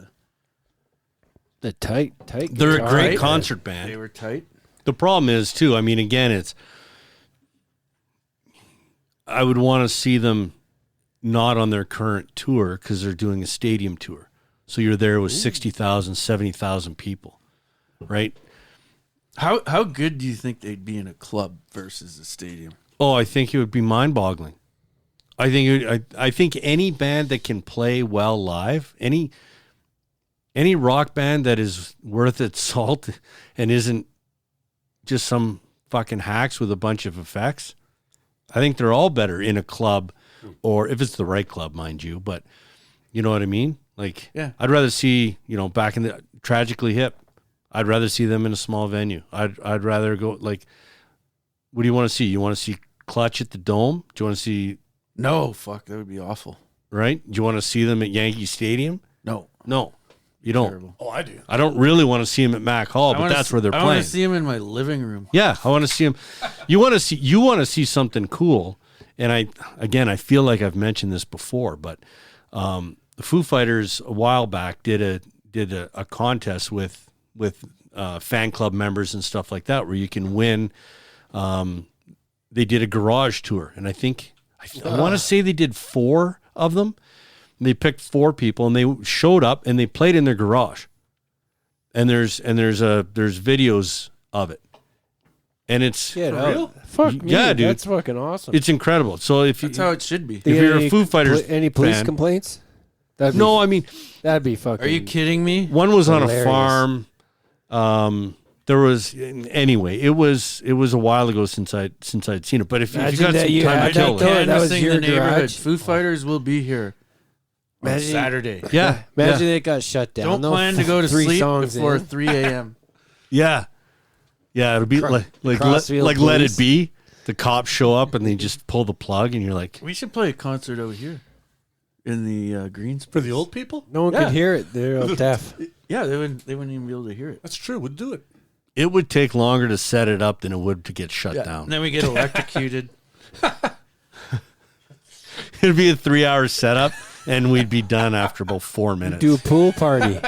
the tight. They're a guitar. great Right. concert band. They were tight. The problem is, too, I mean, again, I would want to see them not on their current tour because they're doing a stadium tour. So you're there with 60,000, 70,000 people, right? How good do you think they'd be in a club versus a stadium? Oh, I think it would be mind-boggling. I think any band that can play well live, any rock band that is worth its salt and isn't just some fucking hacks with a bunch of effects, I think they're all better in a club, or if it's the right club, mind you. But you know what I mean? Like, Yeah. I'd rather see, back in the Tragically Hip, I'd rather see them in a small venue. I'd rather go, like, what do you want to see? You want to see Clutch at the Dome? Do you want to see, No, fuck, that would be awful. right? Do you want to see them at Yankee Stadium? No, No, you don't. terrible. Oh, I do. I don't really want to see them at Mac Hall, but that's where they're I playing. want to see him in my living room. Yeah, I want to see them. You want to see something cool. And I feel like I've mentioned this before, but the Foo Fighters a while back did a contest with fan club members and stuff like that, where you can win. They did a garage tour, and I want to say they did 4 of them. They picked 4 people, and they showed up and they played in their garage. And there's videos of it, and it's Get For out. real? Fuck me, Yeah, dude. That's fucking awesome. it's incredible. So if That's how it should be. if you're a Any Foo Fighters any police fan- complaints? no, I mean, That'd be fucking. Are you kidding me? one was on a Hilarious. farm. There was anyway. It was a while ago since I'd seen it. But if you Imagine got that some you time had to kill that it, though. That was Canvassing your the neighborhood. garage. Foo Fighters will be here on Imagine- Saturday. yeah, Imagine it got shut down. Don't though. plan to go to 3 sleep songs before in. 3 a.m. yeah. It'll be like Crossfield Let Police. It Be. The cops show up and they just pull the plug, and you're like, We should play a concert over here in the greens For the old people? No one Yeah. could hear it. They're all deaf. Yeah, they wouldn't even be able to hear it. That's true. We'd do it. it would take longer to set it up than it would to get shut And down. then we get electrocuted. It'd be a 3-hour setup, and we'd be done after about 4 minutes. Do a pool party.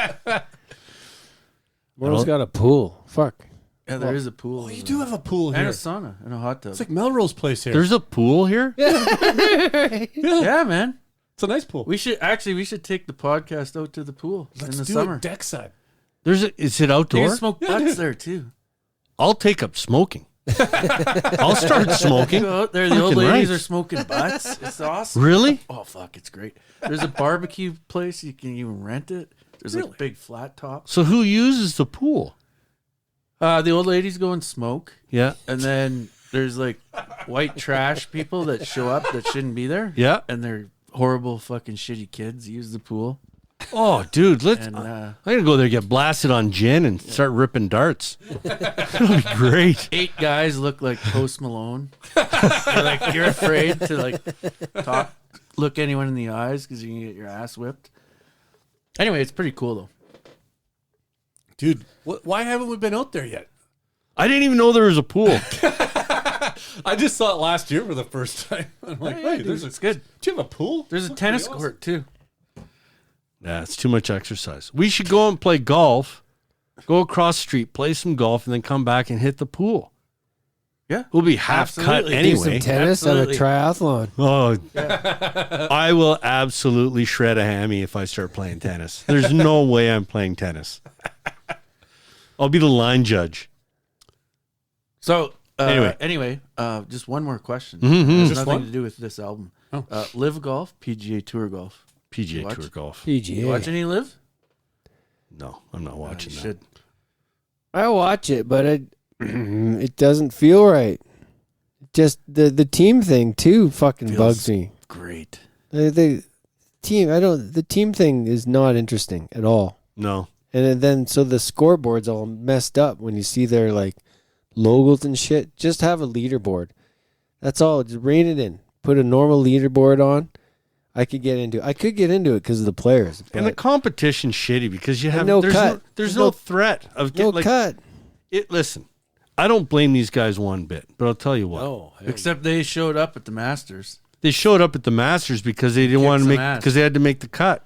Morrow's got a pool. Fuck. Yeah, there is a pool. Oh, you do have a pool and here. a sauna and a hot tub. It's like Melrose Place here. There's a pool here. Yeah, man. It's a nice pool. We should take the podcast out to the pool Let's in the do summer. it deck side. Is it You outdoor? can smoke butts there too. I'll take up smoking. I'll start smoking. Go out there, the old Fucking ladies right. are smoking butts. It's awesome. Really? Oh fuck, it's great. There's a barbecue place you can even rent it. There's Really? like big flat tops. So who uses the pool? The old ladies go and smoke, Yeah. and then there's like white trash people that show up that shouldn't be there. Yeah. And they're horrible fucking shitty kids use the pool. Oh, dude, And I'm gonna go there, get blasted on gin, and start ripping darts. That'll be great. 8 guys look like Post Malone. You're afraid to like look anyone in the eyes because you can get your ass whipped. Anyway, it's pretty cool though. Dude, why haven't we been out there yet? I didn't even know there was a pool. I just saw it last year for the first time. I'm like, Yeah, hey, dude, there's it's good. Do you have a pool? There's a Looks tennis pretty court too. Yeah, it's too much exercise. We should go and play golf, go across the street, play some golf, and then come back and hit the pool. Yeah. We'll be half cut Absolutely. Do anyway. some tennis Absolutely. at a triathlon. Oh, I will absolutely shred a hammy if I start playing tennis. There's no way I'm playing tennis. I'll be the line judge. So Anyway. just one more question. Mhm. It has Just nothing one? to do with this album. Oh. Live Golf, PGA Tour Golf. PGA Watch. Tour golf. You watch PGA. any Live? No, I'm not watching You that. should. I watch it, but it doesn't feel right. Just the team thing too fucking Feels- bugs me. Great. They team. The team thing is not interesting at all. No. And then so the scoreboard's all messed up when you see their like logos and shit. Just have a leaderboard. That's all. Just rein it in. Put a normal leaderboard on. I could get into it because of the players. And the competition's shitty because you have no there's cut. There's no threat of no like, cut. Listen, I don't blame these guys one bit, but I'll tell you what. Oh, Except they showed up at the Masters. They showed up at the Masters because they didn't want to some make ass. because they had to make the cut.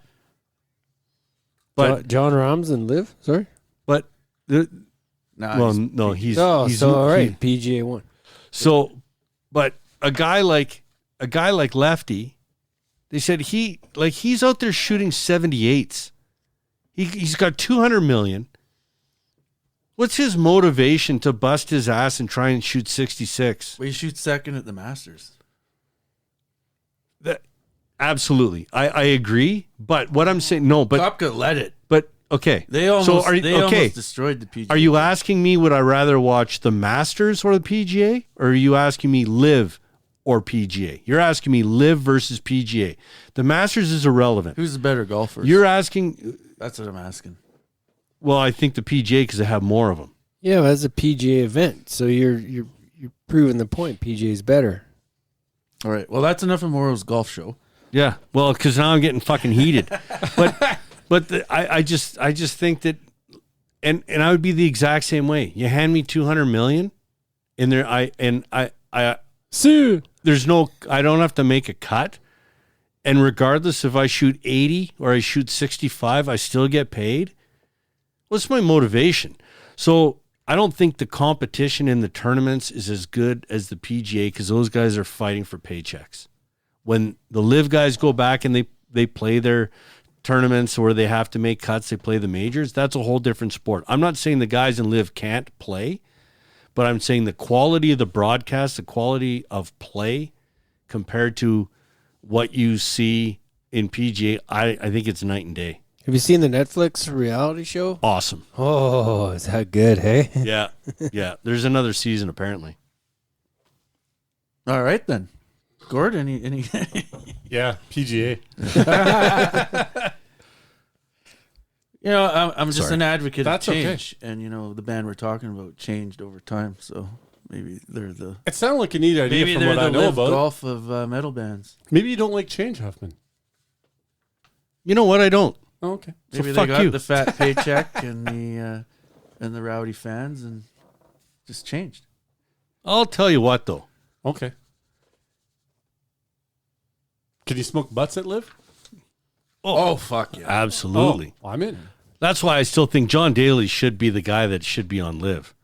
But John Rahms and Liv. Sorry. but the, Nah, well, he's- no, he's All right. PGA one. So, but a guy like Lefty, they said he's out there shooting 78s. He's got 200 million. What's his motivation to bust his ass and try and shoot 66? Well, he shoots second at the Masters. Absolutely, I agree. But what I'm saying, no, but Kopka led it. but okay. They almost, so are you, they okay? almost destroyed the PGA. Are you asking me would I rather watch the Masters or the PGA, or are you asking me Live or PGA? You're asking me Live versus PGA. The Masters is irrelevant. Who's the better golfer? You're asking. That's what I'm asking. Well, I think the PGA because they have more of them. Yeah, but that's a PGA event, so you're proving the point. PGA is better. All right. Well, that's enough of Morrow's golf show. Yeah, well, because now I'm getting fucking heated. I just think that, and I would be the exact same way. You hand me 200 million, and Sue. there's no, I don't have to make a cut, and regardless if I shoot 80 or I shoot 65, I still get paid. What's my motivation? So I don't think the competition in the tournaments is as good as the PGA because those guys are fighting for paychecks. When the Live guys go back and they play their tournaments or they have to make cuts, they play the majors, that's a whole different sport. I'm not saying the guys in Live can't play, but I'm saying the quality of the broadcast, the quality of play compared to what you see in PGA, I think it's night and day. Have you seen the Netflix reality show? Awesome. Oh, is that good, hey? Yeah. Yeah. There's another season apparently. All right, then. Gord, any Yeah, PGA. You know, I'm just Sorry. an advocate That's of okay. change. And, you know, the band we're talking about changed over time. So maybe they're the It sounded like a neat idea from what I know Live about it. golf of metal bands. Maybe you don't like change, Huffman. You know what? I don't. Oh, okay. So Maybe they fuck got you. the fat paycheck and the rowdy fans and just changed. I'll tell you what though. Okay. Can you smoke butts at Live? Oh fuck yeah. Absolutely. Oh, I'm in. That's why I still think John Daly should be the guy that should be on Live.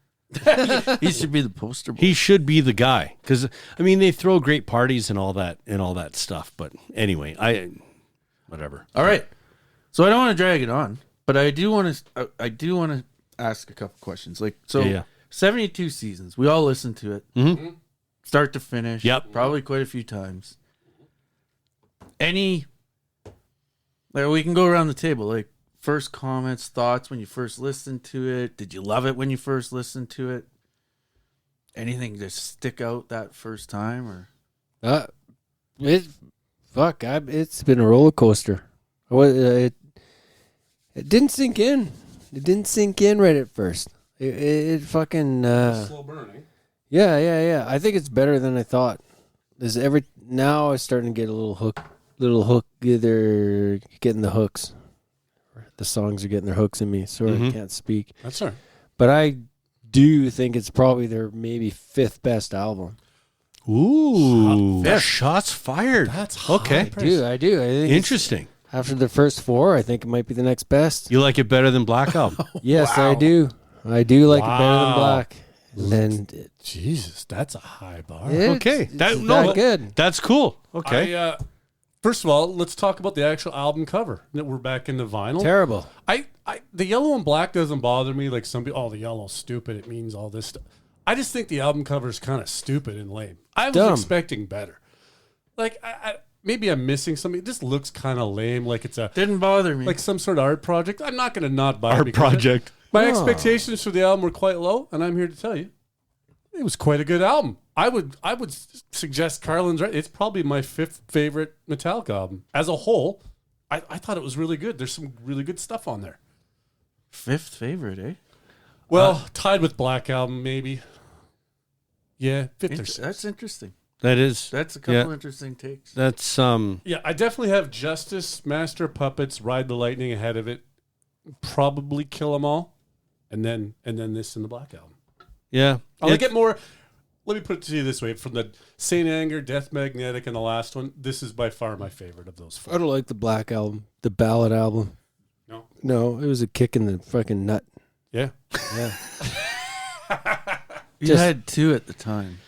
He should be the poster boy. He should be the guy because I mean they throw great parties and all that stuff. But anyway, whatever. All right. So I don't want to drag it on, but I do want to ask a couple questions. Like Yeah. 72 seasons. We all listened to it. Mhm. Start to finish. Yep. Probably quite a few times. We can go around the table. Like first comments, thoughts when you first listened to it. Did you love it when you first listened to it? Anything just stick out that first time or? It's been a roller coaster. It didn't sink in. It didn't sink in right at first. It fucking Slow burning. yeah. I think it's better than I thought. Now it's starting to get a little hook. They're getting the hooks. The songs are getting their hooks in me. Sorry, I can't speak. That's all right. But I do think it's probably their maybe 5th best album. Ooh, shots fired. That's okay. I do. I think Interesting. after the first 4, I think it might be the next best. You like it better than Black Album? Yes, I do. I do like it better than Wow. Black. And Jesus, that's a high bar. Okay. it's That- that no, good. That's cool. Okay. First of all, let's talk about the actual album cover. That we're back into vinyl. Terrible. The yellow and black doesn't bother me. Like some people, the yellow's stupid. It means all this stuff. I just think the album cover is kind of stupid and lame. I was Dumb. expecting better. Like, maybe I'm missing something. It just looks kind of lame. Like it's Didn't bother me. like some sort of art project. I'm not going to not buy it. Our because of it. project. My Oh. expectations for the album were quite low, and I'm here to tell you, it was quite a good album. I would suggest Carlin's right. It's probably my 5th favorite Metallica album as a whole. I thought it was really good. There's some really good stuff on there. Fifth favorite, eh? Well, tied with Black Album, maybe. Yeah, fifth or sixth. That's interesting. That's a couple interesting takes. That's Yeah, I definitely have Justice, Master of Puppets, Ride the Lightning ahead of it. Probably Kill 'Em All, and then this in the Black Album. yeah. I'll get more. Let me put it to you this way: from the Saint Anger, Death Magnetic, and the last one, this is by far my favorite of those I four. don't like the Black Album, the Ballad album. No, it was a kick in the fucking nut. Yeah, Yeah, You Just- had two at the time.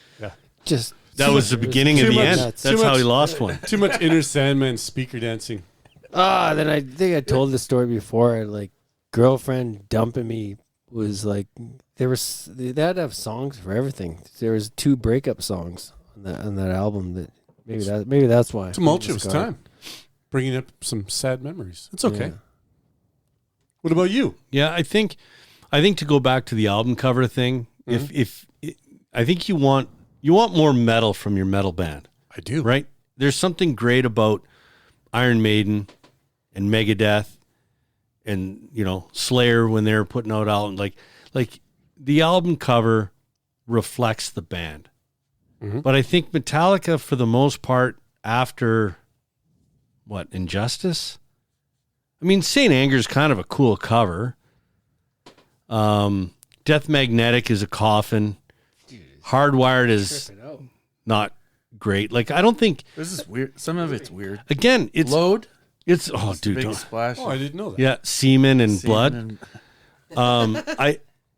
just That was the beginning of too the much end. nuts. That's Too how he much- lost one. too much Inner Sandman speaker dancing. Then I think I told the story before. Like, girlfriend dumping me was like they had to have songs for everything. There was 2 breakup songs on that album. That maybe that's why. Tumultuous time, bringing up some sad memories. It's okay. Yeah. What about you? Yeah, I think to go back to the album cover thing, if I think you want more metal from your metal band, I do. right? There's something great about Iron Maiden and Megadeth and Slayer when they're putting out albums like the album cover reflects the band. But I think Metallica, for the most part, after Injustice. I mean, Saint Anger is kind of a cool cover. Death Magnetic is a coffin. Hardwired is not great. Like, I don't think. This is weird. Some of it's weird. Again, it's Load. dude, Big don't. splash. Oh, I didn't know that. Yeah, semen and blood. And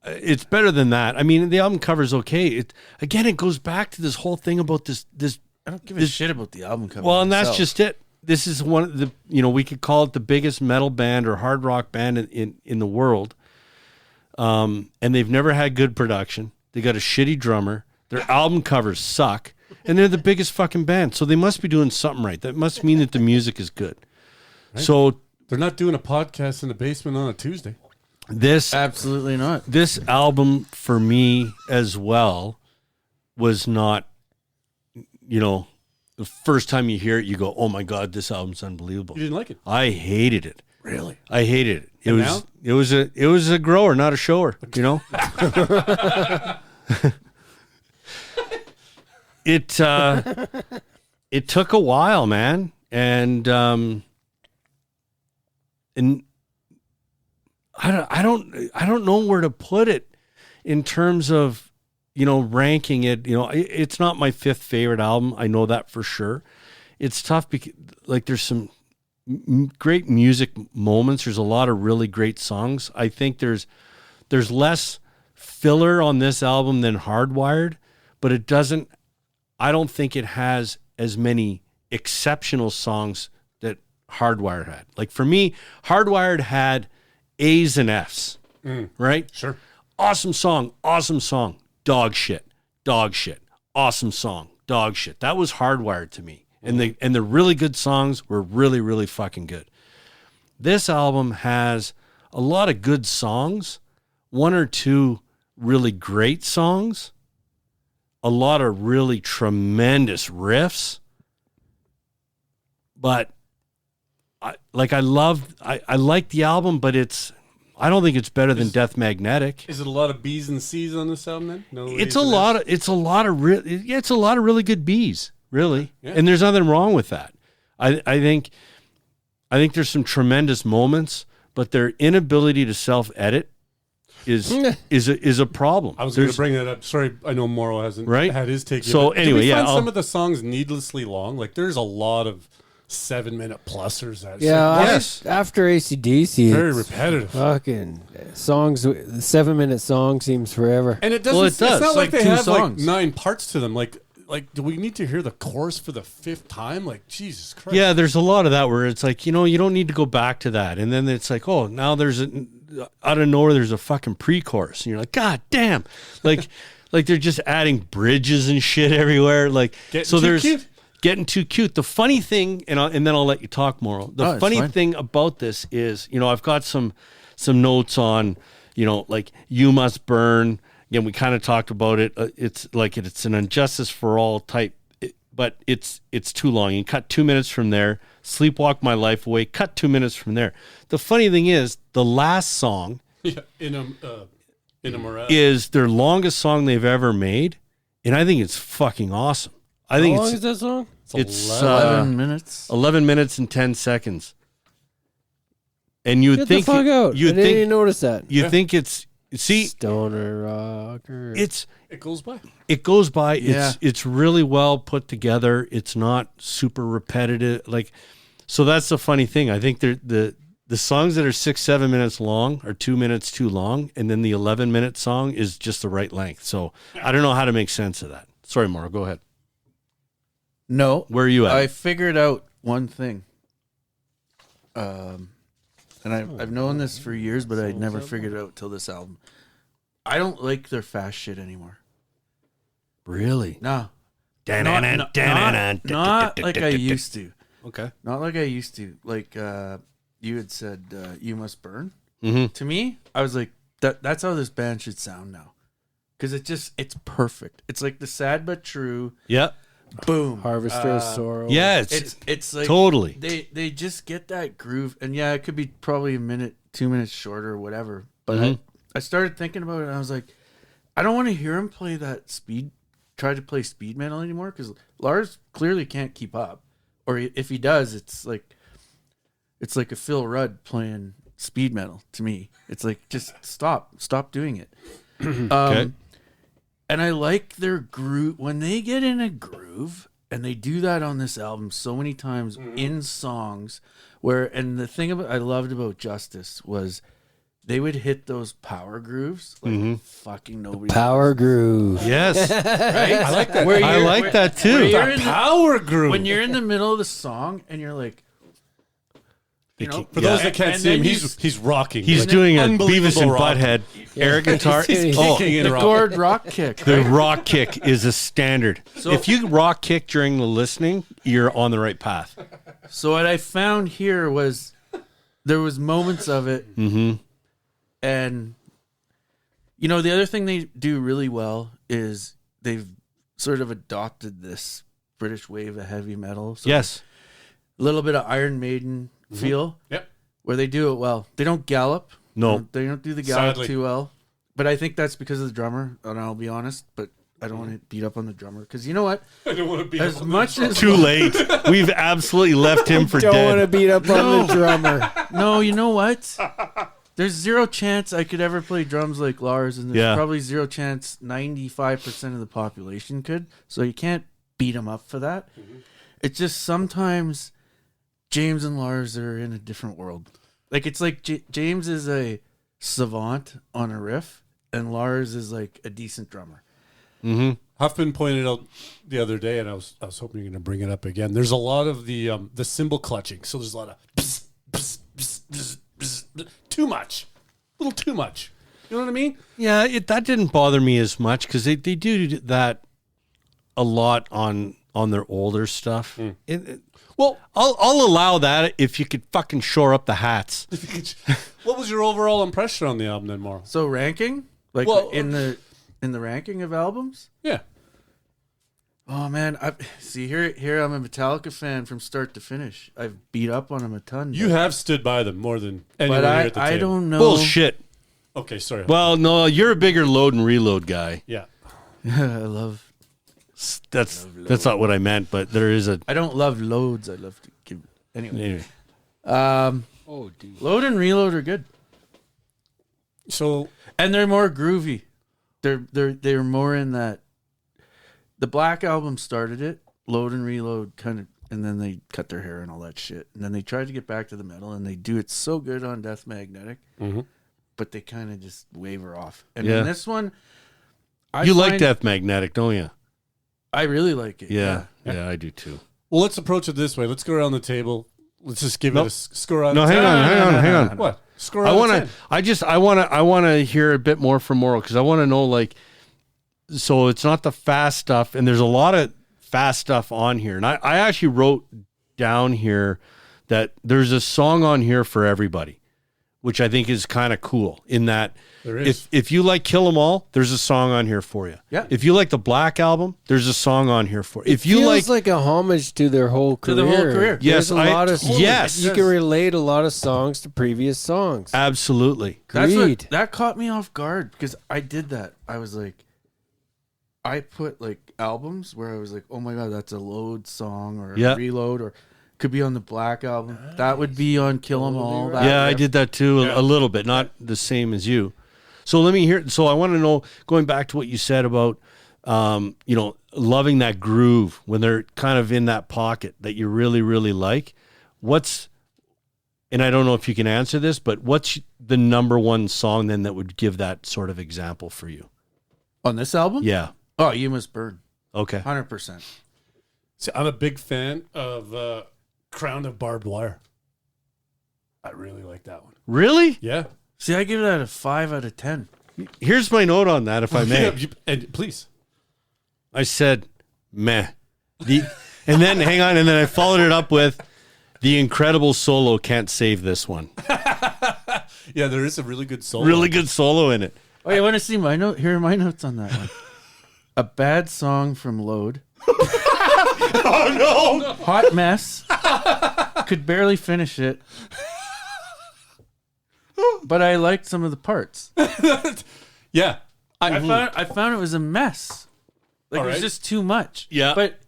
It's better than that. I mean, the album cover is okay. It goes back to this whole thing about this. I don't give a shit about the album cover. Well, and that's itself. just it. This is one of the, we could call it the biggest metal band or hard rock band in the world. And they've never had good production. They got a shitty drummer. Their album covers suck. And they're the biggest fucking band. So they must be doing something right. That must mean that the music is good. Right. So They're not doing a podcast in the basement on a Tuesday. Absolutely not. This album for me as well was not, the first time you hear it, you go, "Oh my God, this album's unbelievable." You didn't like it? I hated it. Really? I hated it. And now? It was a grower, not a shower. It took a while, man, and I don't know where to put it in terms of ranking it. It's not my 5th favorite album. I know that for sure. It's tough because there's some great music moments. There's a lot of really great songs. I think there's less filler on this album than Hardwired, but I don't think it has as many exceptional songs that Hardwired had. Like, for me, Hardwired had A's and F's, right? Sure. Awesome song, dog shit, awesome song, dog shit. That was Hardwired to me. And the really good songs were really, really fucking good. This album has a lot of good songs, 1 or 2 really great songs, a lot of really tremendous riffs. But I like the album, but I don't think it's better than Death Magnetic. Is it a lot of B's and C's on this album then? No, It's a lot of really good B's, really. Yeah. And there's nothing wrong with that. I think there's some tremendous moments, but their inability to self-edit is a problem. I was going to bring that up. Sorry, I know Morrow hasn't had his take. So yet, anyway, did we find I'll- some of the songs needlessly long. Like, there's a lot of 7-minute plusers. That Yes. After AC/DC, very it's repetitive. fucking songs. The 7-minute song seems forever. And it doesn't. Well, it It's does. not like Like they 2 have songs. like 9 parts to them. Like, do we need to hear the chorus for the 5th time? Like, Jesus Christ. Yeah, there's a lot of that where it's like, you don't need to go back to that. And then it's like, oh, now out of nowhere, there's a fucking pre-chorus. And you're like, God damn. Like they're just adding bridges and shit everywhere. Like, Getting so too there's cute. getting too cute. The funny thing, and then I'll let you talk more. The it's funny fine. thing about this is, I've got some notes on, like You Must Burn. Again, we kind of talked about it. It's like it's an Injustice for All type but it's too long. You cut 2 minutes from there, Sleepwalk My Life Away, cut 2 minutes from there. The funny thing is, the last song in a morale is their longest song they've ever made, and I think it's fucking awesome. I think How long is that song? it's 11 minutes. 11 minutes and 10 seconds. And you would Get think the fuck out. I you didn't think even notice that. you think it's Stoner rocker. it goes by. it goes by. Yeah. It's really well put together. It's not super repetitive. Like, so that's the funny thing. I think the songs that are 6-7 minutes long are 2 minutes too long, and then the 11-minute song is just the right length. So I don't know how to make sense of that. Sorry, Mauro, go ahead. No. Where are you at? I figured out one thing. And I've known this for years, but I'd never figured it out till this album. I don't like their fast shit anymore. Really? No. Not like I used to. Okay. Not like I used to. Like you had said, You Must Burn. Mm-hmm. To me, I was like, that's how this band should sound now. Because it's perfect. It's like the sad but true. Yeah. Boom. Harvester of Sorrow. Yeah. It's like totally. They just get that groove, and yeah, it could be probably a minute, 2 minutes shorter, or whatever. But I started thinking about it, and I was like, I don't want to hear him play that try to play speed metal anymore, because Lars clearly can't keep up, or if he does, it's like a Phil Rudd playing speed metal to me. It's like, just stop doing it. Okay. And I like their groove when they get in a groove, and they do that on this album so many times in songs and the thing I loved about Justice was they would hit those power grooves like fucking nobody. Power groove. Yes. Right? I like that. I like that too. where you're in the- Power groove. when you're in the middle of the song and you're like, you know, For those Yeah. that can't and see him, then he's rocking. He's Like, doing a unbelievable Beavis and rock. Butthead air guitar. He's Oh, kicking and the rocking. chord rock kick. the rock kick is a standard. So- If you rock kick during the listening, you're on the right path. So what I found here was there was moments of it, and you know the other thing they do really well is they've sort of adopted this British wave of heavy metal. So Yes. a little bit of Iron Maiden feel, Yep. where they do it well. They don't gallop. No. They don't do the gallop Sadly. too well. But I think that's because of the drummer, and I'll be honest. But I don't want to beat up on the drummer because you know what? I don't want to be As much as Too late. We've absolutely left him for Don't want to dead. beat up on the drummer. no, you know what? There's zero chance I could ever play drums like Lars, and there's Yeah. probably zero chance 95% of the population could. So you can't beat them up for that. It's just sometimes James and Lars are in a different world. Like it's like James is a savant on a riff, and Lars is like a decent drummer. Huffman pointed out the other day, and I was hoping you're going to bring it up again. There's a lot of the cymbal clutching, so there's a lot of bzz, bzz, bzz, bzz, bzz, bzz, too much, a little too much. You know what I mean? Yeah, that didn't bother me as much because they do that a lot on their older stuff. Well, I'll allow that if you could fucking shore up the hats. What was your overall impression on the album then, Mauro? So ranking, like Well, in the ranking of albums. Yeah. Oh man, I see here. I'm a Metallica fan from start to finish. I've beat up on them a ton. You have stood by them more than anyone but here at the table. I don't know. Bullshit. Okay, sorry. Well, no, you're a bigger load and reload guy. Yeah. I love. That's not what I meant, but there is a. I don't love loads. I love to give. Anyway, Anyway. Oh, dude. load and reload are good, So and they're more groovy. They're more in that. The Black Album started it. Load and reload kind of, and then they cut their hair and all that shit, and then they tried to get back to the metal, and they do it so good on Death Magnetic, but they kind of just waver off. And Yeah. in this one, You like Death Magnetic, don't you? I really like it. Yeah, I do too. well, let's approach it this way. Let's go around the table. Let's just give it a score out No, of hang 10. on. What? Score I out want of to. 10. I want to hear a bit more from Mauro because I want to know like. So it's not the fast stuff, and there's a lot of fast stuff on here. And I actually wrote down here that there's a song on here for everybody, which I think is kind of cool in that There is. if you like Kill 'Em All, there's a song on here for you. Yeah. If you like the Black Album, there's a song on here for you. If you Feels like a homage to their whole career. To the whole career. Yes, There's a lot of yes. You can relate a lot of songs to previous songs. Absolutely. Agreed. That caught me off guard because I did that. I was like, I put like albums where I was like, oh my God, that's a Load song or a Yeah. Reload or could be on the Black Album. That would be on Kill 'Em All. that Yeah, I riff. did that too a little bit, not the same as you. So let me hear. So I want to know, going back to what you said about, loving that groove when they're kind of in that pocket that you really, really like. And I don't know if you can answer this, but what's the number one song then that would give that sort of example for you? On this album? Yeah. Oh, You Must Burn. Okay. 100%. See, I'm a big fan of Crown of Barbed Wire. I really like that one. Really? Yeah. See, I give that a 5 out of 10. Here's my note on that, if I may. And please. I said, meh. And then, hang on, and then I followed it up with, the incredible solo can't save this one. Yeah, there is a really good solo. Really good solo in it. Oh, you want to see my note? Here are my notes on that one. A bad song from Load. Oh, no. Hot mess. Could barely finish it. But I liked some of the parts. Yeah. I found it was a mess. Like All it was right. just too much. Yeah. But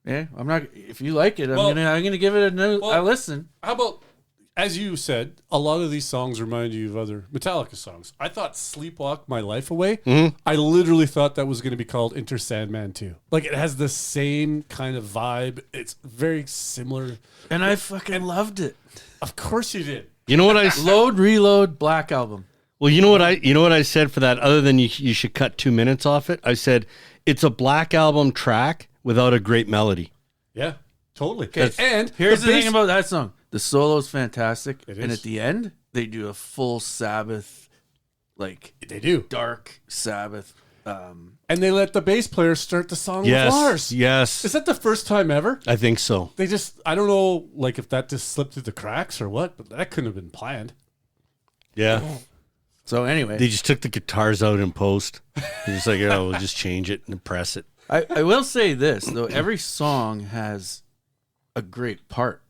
yeah, I'm not. If you like it, I'm Well- gonna give it a well- listen. How about, as you said, a lot of these songs remind you of other Metallica songs. I thought Sleepwalk My Life Away, I literally thought that was going to be called Enter Sandman 2. Like, it has the same kind of vibe. It's very similar. And I fucking loved it. Of course you did. You know what I Load, Reload, Black Album. Well, you know what I said for that, other than you should cut 2 minutes off it? I said, it's a Black Album track without a great melody. Yeah, totally. Okay. And Here's the bass- thing about that song. The solo's fantastic. It And is. at the end, they do a full Sabbath, like They do. dark Sabbath. And they let the bass player start the song with Yes. Lars. Yes. Is that the first time ever? I think so. They just, I don't know, like if that just slipped through the cracks or what, but that couldn't have been planned. Yeah. So anyway, They just took the guitars out in post. They're just like, oh, we'll just change it and press it. I will say this though: every song has a great part.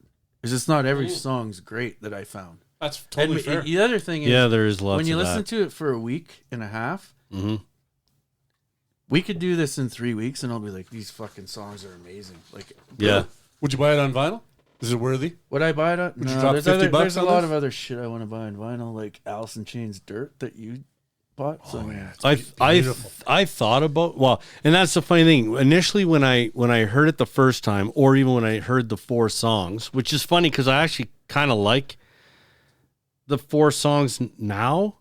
It's just not every song's great that I found. That's totally And fair. the other thing is, Yeah, there is lots when you of listen that. to it for a week and a half, Mhm. we could do this in 3 weeks, and I'll be like, these fucking songs are amazing. Like, Yeah. Would you buy it on vinyl? Is it worthy? would I buy it on? Would you No, drop there's 50 bucks there's a on lot this? of other shit I want to buy on vinyl, like Alice in Chains "Dirt" that you bought. So yeah. I thought about, and that's the funny thing. Initially, when I heard it the first time, or even when I heard the 4 songs, which is funny because I actually kind of like the 4 songs now,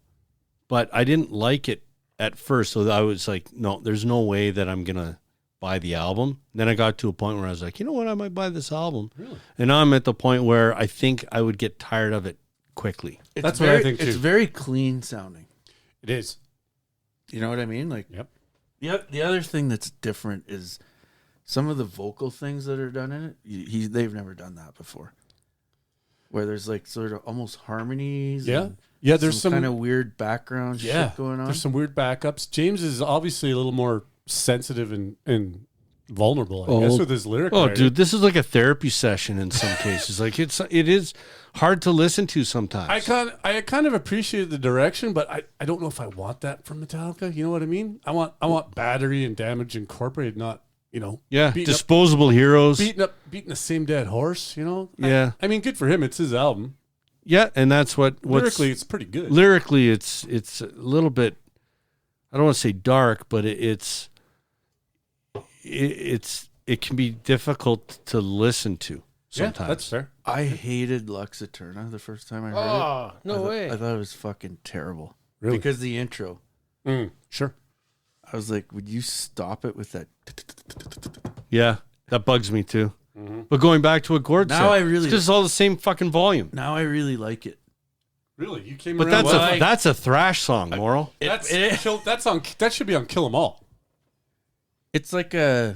but I didn't like it at first. So I was like, no, there's no way that I'm gonna buy the album. Then I got to a point where I was like, you know what, I might buy this album. Really? And now I'm at the point where I think I would get tired of it quickly. It's That's what I very- think, It's too. very clean sounding. It is. You know what I mean? Like, Yep. The other thing that's different is some of the vocal things that are done in it. They've never done that before. Where there's like sort of almost harmonies. Yeah. and Yeah, there's some kind of weird background shit going on. There's some weird backups. James is obviously a little more sensitive and vulnerable, I guess, Old. with his lyric. Oh, writing. dude, this is like a therapy session in some cases. Like it is hard to listen to sometimes. I kind of appreciate the direction, but I don't know if I want that from Metallica. You know what I mean? I want Battery and Damage Incorporated, not, Yeah, beating disposable heroes. beating the same dead horse, Yeah. I mean, good for him. It's his album. Yeah, and that's what's Lyrically, it's pretty good. lyrically it's a little bit, I don't want to say dark, but it can be difficult to listen to sometimes. Yeah, that's fair. I hated Lux Eterna the first time I heard it. Oh, no way. I thought it was fucking terrible. Really? Because the intro. Sure. I was like, would you stop it with that? Yeah, that bugs me too. But going back to what Gord said, Now I really- because it's all the same fucking volume. Now I really like it. Really? You came But around. that's a thrash song, Moral. That should be on Kill 'Em All. It's like a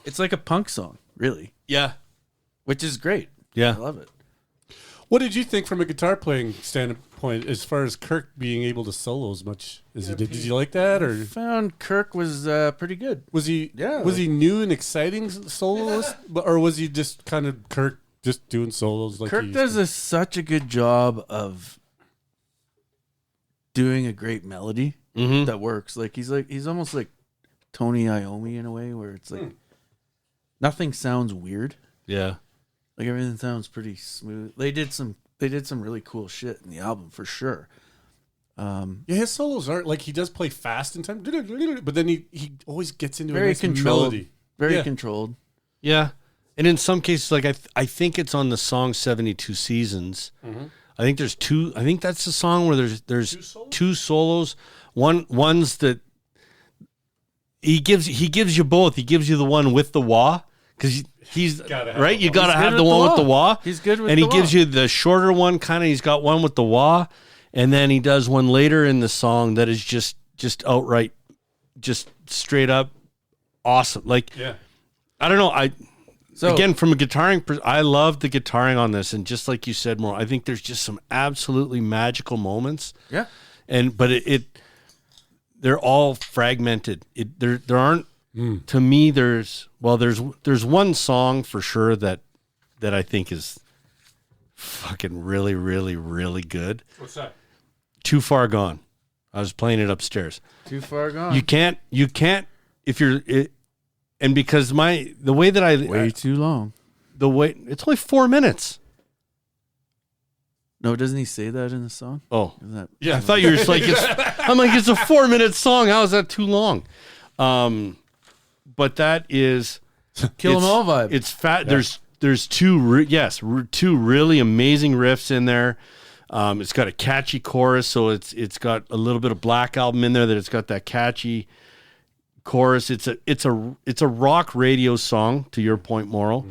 it's like a punk song, really, Yeah, which is great. I yeah. love it. What did you think from a guitar playing standpoint as far as Kirk being able to solo as much as he did? Did you like that, or Found Kirk was pretty good. was he? Yeah, Was he new and exciting soloist, or was he just kind of Kirk just doing solos? Like Kirk he used does to? such a good job of doing a great melody Mm-hmm. that works. Like he's almost like Tony Iommi in a way, where it's like nothing sounds weird. Yeah. Like everything sounds pretty smooth. They did some really cool shit in the album for sure. Yeah, his solos aren't like he does play fast in time, but then he always gets into a Very nice controlled. melody. Very Yeah. controlled. Yeah. And in some cases, like I think it's on the song 72 Seasons. I think there's two. I think that's the song where there's two solos. One's that he gives you both. He gives you the one with the wah because he's Gotta have right. the You wah. got to He's have good the with one the with the wah. wah. He's good with and the he gives wah. you the shorter one. Kind of. He's got one with the wah, and then he does one later in the song that is just outright, just straight up awesome. Like Yeah. I don't know. So Again, from a guitaring, I love the guitaring on this, and just like you said, more. I think there's just some absolutely magical moments, yeah, but they're all fragmented. There aren't. To me, there's one song for sure that I think is fucking really, really, really good. What's that? Too Far Gone. I was playing it upstairs. too far gone. You can't if you're it, and because the way that Way too long. it's only 4 minutes. No, doesn't he say that in the song? Oh, Isn't that, Yeah. I thought you were just like I'm like it's a 4-minute song. How is that too long? But that is Kill 'em it's- all vibe. It's fat. There's two two really amazing riffs in there. It's got a catchy chorus, so it's got a little bit of Black Album in there that it's got that catchy chorus. It's a rock radio song, to your point, Morrow.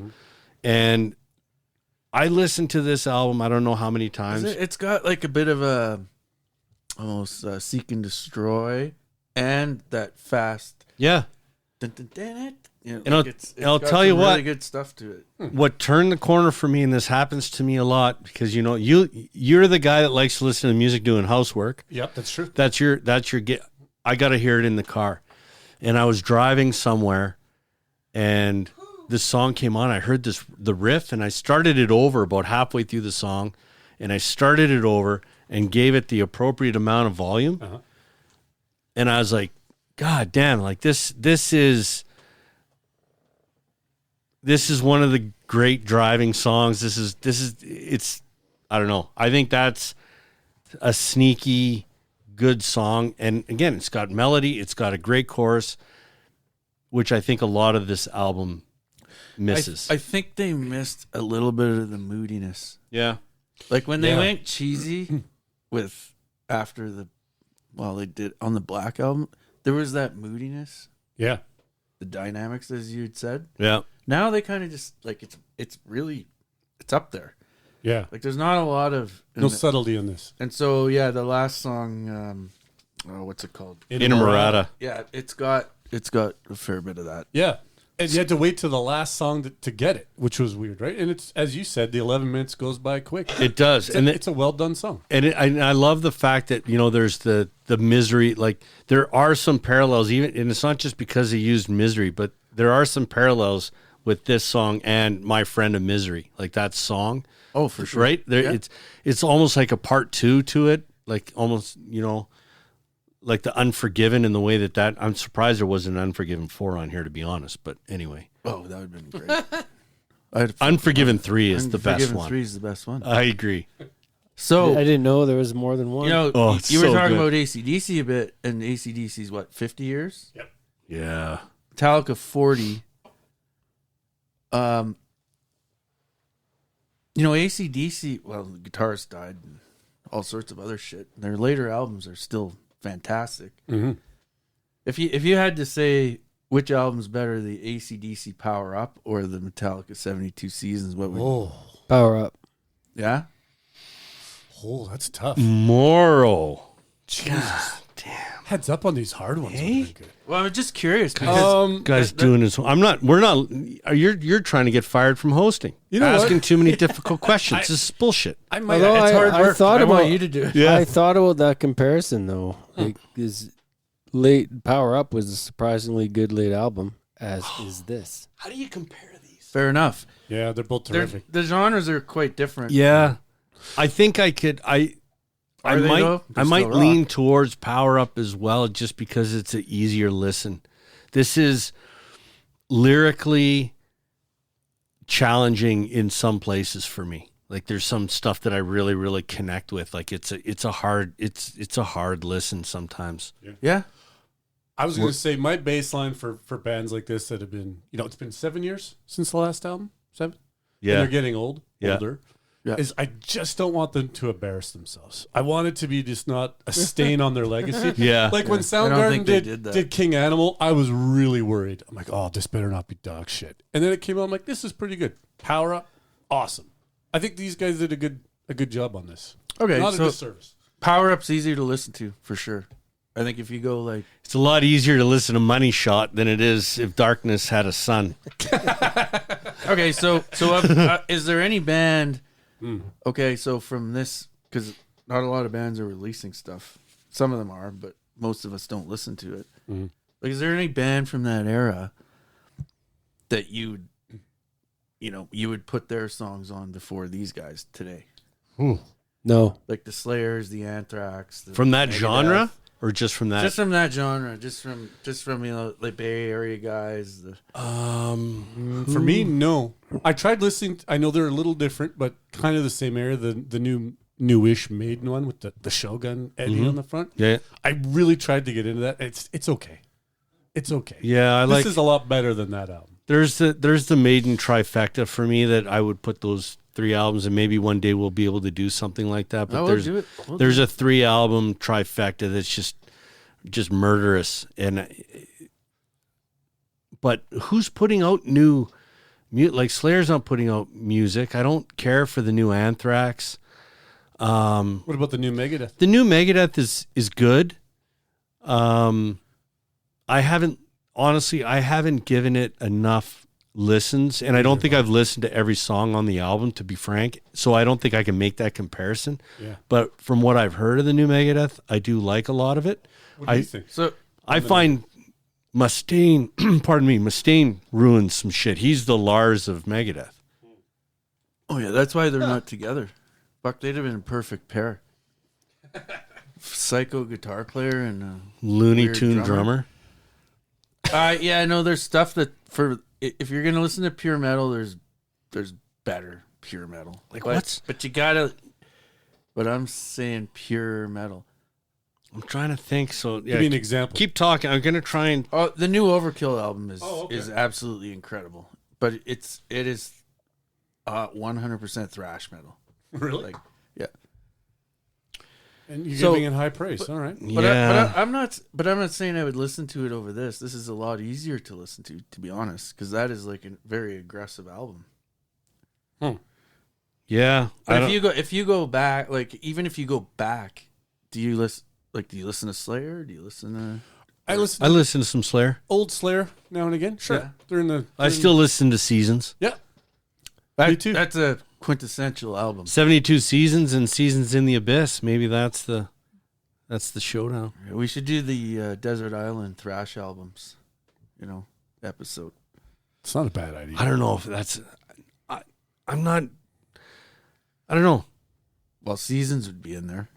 And I listened to this album I don't know how many times. It's got like a bit of a almost Seek and Destroy and that fast. Yeah. Dun, dun, dun, dun. You know, And like I'll got tell you some what. really good stuff to it. What turned the corner for me, and this happens to me a lot because you're the guy that likes to listen to music doing housework. Yep, that's true. That's your get. I got to hear it in the car, and I was driving somewhere, and this song came on. I heard the riff, and I started it over about halfway through the song, and I started it over and gave it the appropriate amount of volume, and I was like, God damn! Like this is one of the great driving songs. This is it's I don't know. I think that's a sneaky good song. And again, it's got melody, it's got a great chorus, which I think a lot of this album misses. I think they missed a little bit of the moodiness. yeah. Like when they Yeah. went cheesy with they did on the Black Album, there was that moodiness, Yeah. the dynamics, as you'd said. Yeah. Now they kind of just like it's really up there. Yeah. Like there's not a lot of No subtlety in this. and so yeah, the last song, what's it called? Inamorata. Yeah, it's got a fair bit of that. Yeah. And you had to wait to the last song to get it, which was weird, right? And it's, as you said, the 11 minutes goes by quick. It does. It's a well done song. And I love the fact that, there's the misery, like there are some parallels, even, and it's not just because he used misery, but there are some parallels with this song and My Friend of Misery, like that song. Oh, for sure. Right? There, Yeah. it's almost like a part 2 to it, like almost, like the Unforgiven in the way that I'm surprised there wasn't an Unforgiven 4 on here, to be honest. But anyway, Oh, that would have been great. Unforgiven 3 is the best Unforgiven one. 3 is the best one. I agree. So I didn't know there was more than one. Oh, it's you were so talking good. about AC/DC a bit, and AC/DC's what, 50 years? Yeah. Metallica 40. AC/DC, well, the guitarist died and all sorts of other shit. Their later albums are still fantastic. Mm-hmm. If you had to say which album's better, the AC/DC Power Up or the Metallica 72 Seasons, what would Power Up. Yeah? Oh, that's tough. Morrow. Jesus. Damn. Heads up on these hard ones. Hey? Would've been good. Well, I'm just curious because Guys doing his. I'm not. We're not. You're trying to get fired from hosting. You know asking what? too many difficult questions. This is bullshit. I might. Although It's hard I work. thought I want about- you to do it. Yeah. I thought about that comparison though. Like, is late Power Up was a surprisingly good late album, as is this. How do you compare these? Fair enough. Yeah, they're both terrific. The genres are quite different. Yeah, I think I could. I Are they, might. though? I They're might still lean rock. towards Power Up as well, just because it's an easier listen. This is lyrically challenging in some places for me. Like there's some stuff that I really, really connect with. Like it's a hard listen sometimes. Yeah. I was going to say my baseline for bands like this that have been, it's been 7 years since the last album. 7. And they're getting older. Yeah. Is I just don't want them to embarrass themselves. I want it to be just not a stain on their legacy. Yeah. Like when I don't Soundgarden think they did did that. King Animal, I was really worried. I'm like, oh, this better not be dog shit. And then it came out, I'm like, this is pretty good. Power Up, awesome. I think these guys did a good job on this. Okay. Not a So disservice. Power Up's easier to listen to for sure. I think if you go like It's a lot easier to listen to Money Shot than it is if Darkness Had a Son. okay, so is there any band? Okay, so from this, because not a lot of bands are releasing stuff. Some of them are, but most of us don't listen to it. Like, is there any band from that era that you would put their songs on before these guys today? No, Like the Slayers, the Anthrax, the From that Megadeth. genre? Or just from that? Just from that genre, just from like Bay Area guys. For me, no. I tried listening. I know they're a little different, but kind of the same era. The newish Maiden one with the Shogun Eddie on the front. Yeah. I really tried to get into that. It's okay. It's okay. Yeah, I like This is a lot better than that album. there's the Maiden trifecta for me that I would put those 3 albums, and maybe one day we'll be able to do something like that. But I will there's do it. there's a 3 album trifecta that's just murderous. And but who's putting out new like Slayer's not putting out music. I don't care for the new Anthrax. What about the new Megadeth? The new Megadeth is good. I haven't given it enough listens, and I don't think I've listened to every song on the album, to be frank. So I don't think I can make that comparison. Yeah. But from what I've heard of the new Megadeth, I do like a lot of it. What do you think? So I find Mustaine, Mustaine ruins some shit. He's the Lars of Megadeth. oh yeah, that's why they're not together. Fuck, they'd have been a perfect pair. Psycho guitar player and Looney Weird Tune drummer. drummer. yeah, no, there's stuff that if you're gonna listen to pure metal, there's better pure metal. Like but, what's- But you gotta. But I'm saying pure metal. I'm trying to think. So yeah, Give me an example. keep talking. I'm gonna try and Oh, the new Overkill album Oh, okay. is absolutely incredible. But it is 100% thrash metal. Really? Like yeah. And you're So- giving it high praise. All right. But, yeah. I'm not saying I would listen to it over this. This is a lot easier to listen to be honest, because that is like a very aggressive album. Yeah. I But don't- if you go back, like even if you go back, do you listen to Slayer? Do you listen to? I listen I to listen to some Slayer. old Slayer now and again. Sure. Yeah. During the. I still listen to Seasons. Yeah. Me too. That's a quintessential album. 72 Seasons and Seasons in the Abyss. Maybe that's the showdown. We should do the Desert Island thrash albums, episode. It's not a bad idea. I don't know if that's. I'm not. I don't know. Well, Seasons would be in there.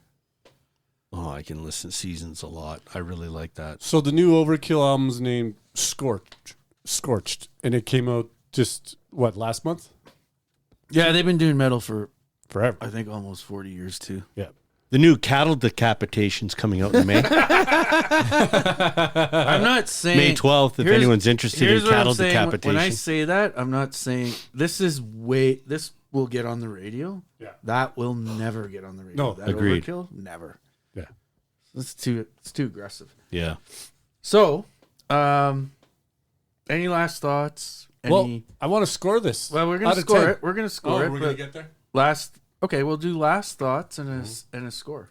Oh, I can listen to Seasons a lot. I really like that. So the new Overkill album's named Scorched, and it came out just last month? Yeah, they've been doing metal for Forever. I think almost 40 years too. Yeah. The new Cattle Decapitation's coming out in May. I'm not saying May 12th, if Here's- anyone's interested in here's what I'm cattle saying. decapitation. When I say that, I'm not saying this will get on the radio. Yeah. That will never get on the radio. No, that agreed. Overkill, never. Yeah. It's too aggressive. Yeah. So, any last thoughts? Well, I want to score this. Well, we're Out gonna of score 10. it. We're gonna score it. we're going but to get there? last. Okay, we'll do last thoughts and a score.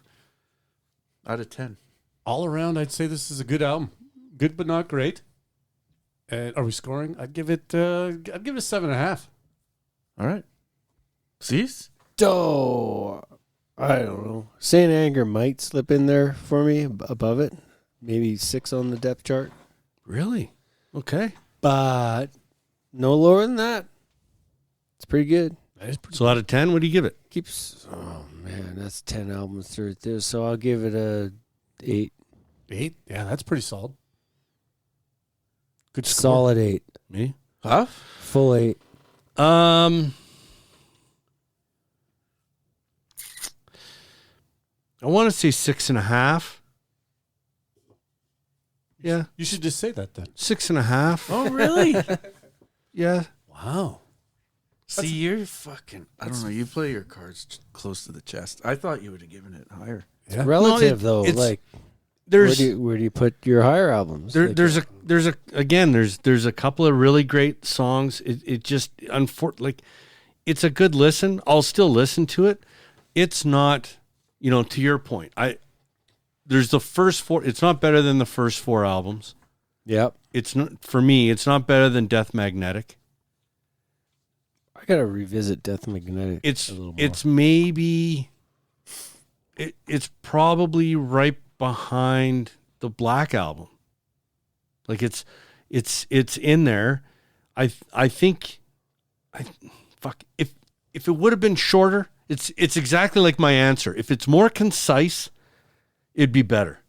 Out of 10. all around, I'd say this is a good album. Good, but not great. And are we scoring? I'd give it a 7.5. All right. Cease? Oh, I don't know. Saint Anger might slip in there for me above it. Maybe 6 on the depth chart. Really? Okay. But no lower than that. It's pretty good. So out of 10, what do you give it? Keeps. Oh man, that's 10 albums right there. So I'll give it a 8. 8? Yeah, that's pretty solid. Good score. Solid 8. Me? Huh? Full 8. I want to say 6.5. Yeah, You should just say that then. 6.5. Oh, really? Yeah. Wow. See, you're fucking... I don't know. You play your cards close to the chest. I thought you would have given it higher. Yeah. Relative No, though, it's- like There's where do you put your higher albums? Like, there's a couple of really great songs. It just like it's a good listen. I'll still listen to it. It's not, to your point. There's the first 4. It's not better than the first 4 albums. Yep. It's not, for me. It's not better than Death Magnetic. I gotta revisit Death Magnetic. It's a little more. it's maybe it's probably right behind the Black Album. Like it's in there. I think if it would have been shorter, it's exactly like my answer. If it's more concise, it'd be better.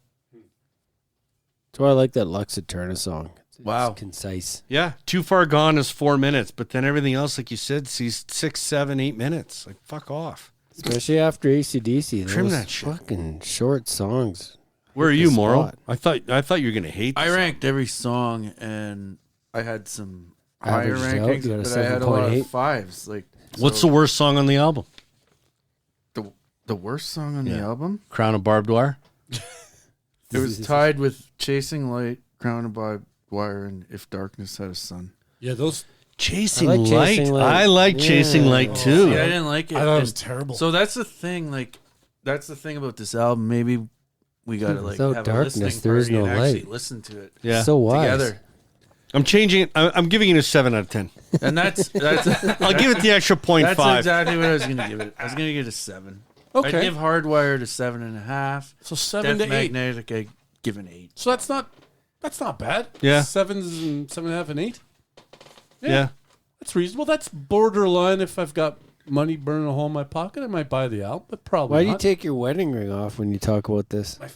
So I like that Lux Eterna song. Wow. It's concise. Yeah, Too Far Gone is 4 minutes, but then everything else, like you said, sees 6, 7, 8 minutes. Like fuck off. Especially after AC/DC. Trim Those that shit. fucking short songs. Where are Hit you, the Morrow? spot. I thought you were gonna hate. I this ranked every song, and I had some higher Averaged out, rankings, you got a but I had a lot 7.8. of 5s. Like, What's so the worst song on the album? the worst song on the Yeah. album? Crown of Barbed Wire. It was tied with Chasing Light, Crown of Barbed Wire, and If Darkness Had a Sun. Yeah, those. Chasing I like Light. Chasing Light. I like Chasing Yeah. Light too. Yeah, I didn't like it. I thought it and was terrible. So that's the thing. Like, that's the thing about this album. Maybe we gotta like Without have darkness, a listening there is party no and actually light. listen to it Yeah. So wise. together. I'm changing it. I'm giving it a 7 out of 10. And that's I'll give it the extra 0.5. that's exactly what I was gonna give it. I was gonna give it a 7. Okay. I'd give Hardwired a 7.5. So 7 Death to 8. Magnetic, I give an 8. So that's not bad. Yeah. 7s and 7.5 and 8. Yeah. That's reasonable. That's borderline. If I've got money burning a hole in my pocket, I might buy the album, but probably Why do you not. take your wedding ring off when you talk about this? My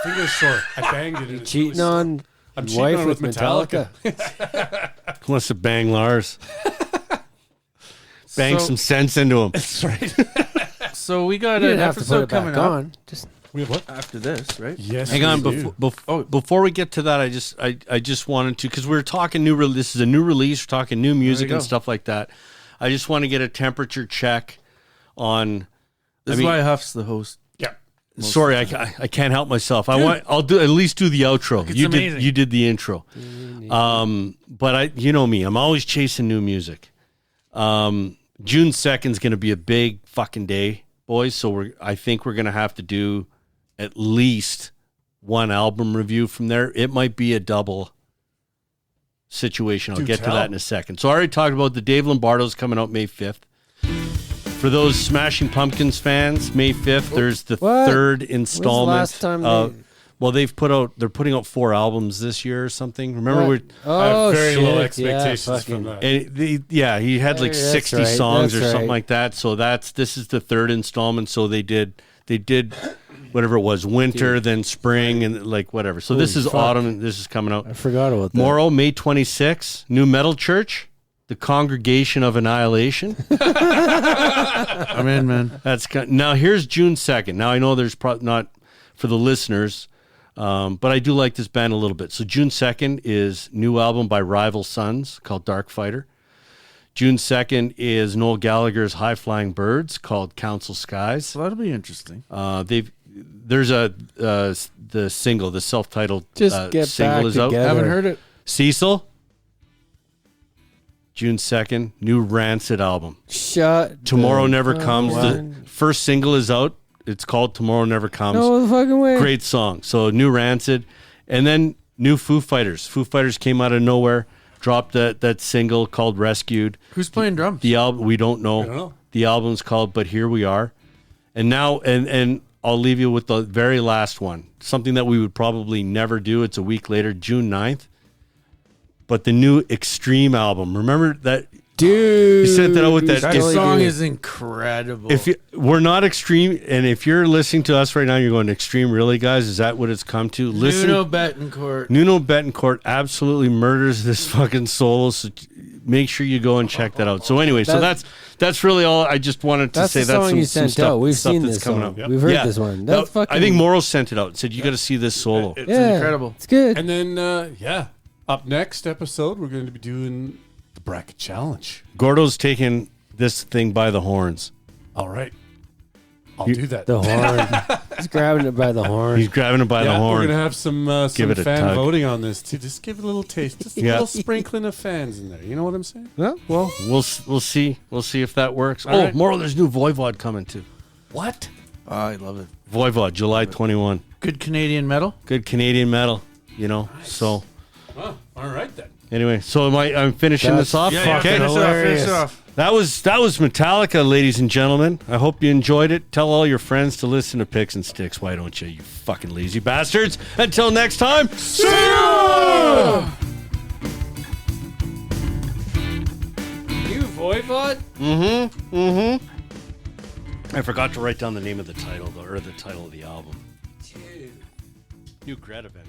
finger's sore. I banged it. And it's Cheating really sore. on I'm your cheating wife on it with with Metallica. Who wants to bang Lars? Bang So- some sense into him. That's right. So we got You an didn't have to put episode it back coming up on. Just We have what? after this, right? Yes. Hang on, we do. before we get to that, I just wanted to, because we're talking this is a new release, we're talking new music go. and stuff like that. I just want to get a temperature check on. This I mean, is why Huff's the host. Yeah. sorry, I can't help myself. I'll at least do the outro. It's amazing. You did the intro. But you know me, I'm always chasing new music. June 2nd is going to be a big fucking day, boys. So I think we're going to have to do at least one album review from there. It might be a double situation. I'll Do get to tell. that in a second. So I already talked about the Dave Lombardo's coming out May 5th. For those Smashing Pumpkins fans, May 5th, there's the What? third When's installment. the last time Well, they're putting out 4 albums this year or something. Remember, What? I have very low shit. expectations Yeah, from fucking- that. he had like That's 60 right, songs or that's something right. like that. So this is the third installment. So they did whatever it was, winter, then spring, and like whatever. So this Holy is fuck. autumn. And this is coming out. I forgot about that. Morrow, May 26th, New Metal Church, the Congregation of Annihilation. I'm in, man. Now here's June 2nd. Now I know there's not for the listeners, but I do like this band a little bit. So June 2nd is new album by Rival Sons called Dark Fighter. June 2nd is Noel Gallagher's High Flying Birds called Council Skies. So that'll be interesting. There's the single, the self-titled Just get single back is out. together. Haven't heard it. Cecil. June 2nd, new Rancid album. Shut. Tomorrow the Never fuck Comes. up. The first single is out. It's called Tomorrow Never Comes. No fucking way. Great song. So new Rancid, and then new Foo Fighters. Foo Fighters came out of nowhere, dropped that single called Rescued. Who's playing drums? The album we don't know. I don't know. The album's called But Here We Are. And now and I'll leave you with the very last one. Something that we would probably never do. It's a week later, June 9th. But the new Extreme album. Remember that? Dude. You sent that out with that. That if- song is incredible. If you, we're not Extreme, and if you're listening to us right now, you're going, Extreme, really, guys? Is that what it's come to? Listen, Nuno Betancourt. Nuno Betancourt absolutely murders this fucking solo. So make sure you go and check that out. So anyway, so that's really all. I just wanted to That's say the that's song some, you some sent stuff, out. We've stuff seen that's this coming song. up. Yep. We've heard Yeah. this one. That's fucking. I think Morrow sent it out and said you got to see this solo. It's Yeah. incredible. It's good. And then, up next episode, we're going to be doing the bracket challenge. Gordo's taking this thing by the horns. All right. I'll do that. The horn. He's grabbing it by the horn. He's grabbing it by the We're horn. going to have some Give it a fan tug. voting on this, too. Just give it a little taste. Just a Yeah. little sprinkling of fans in there. You know what I'm saying? Yeah, well, we'll see. We'll see if that works. All right. Morrow, there's new Voivod coming too. What? Oh, I love it. Voivod, July 21. Good Canadian metal. Good Canadian metal, you know. So Oh, all right, then. anyway, so I'm finishing this off. Yeah, okay. finish it off. That was Metallica, ladies and gentlemen. I hope you enjoyed it. Tell all your friends to listen to Picks and Sticks. Why don't you fucking lazy bastards? Until next time, see ya! You Voivod? I forgot to write down the name of the title, or the title of the album. New Greta event.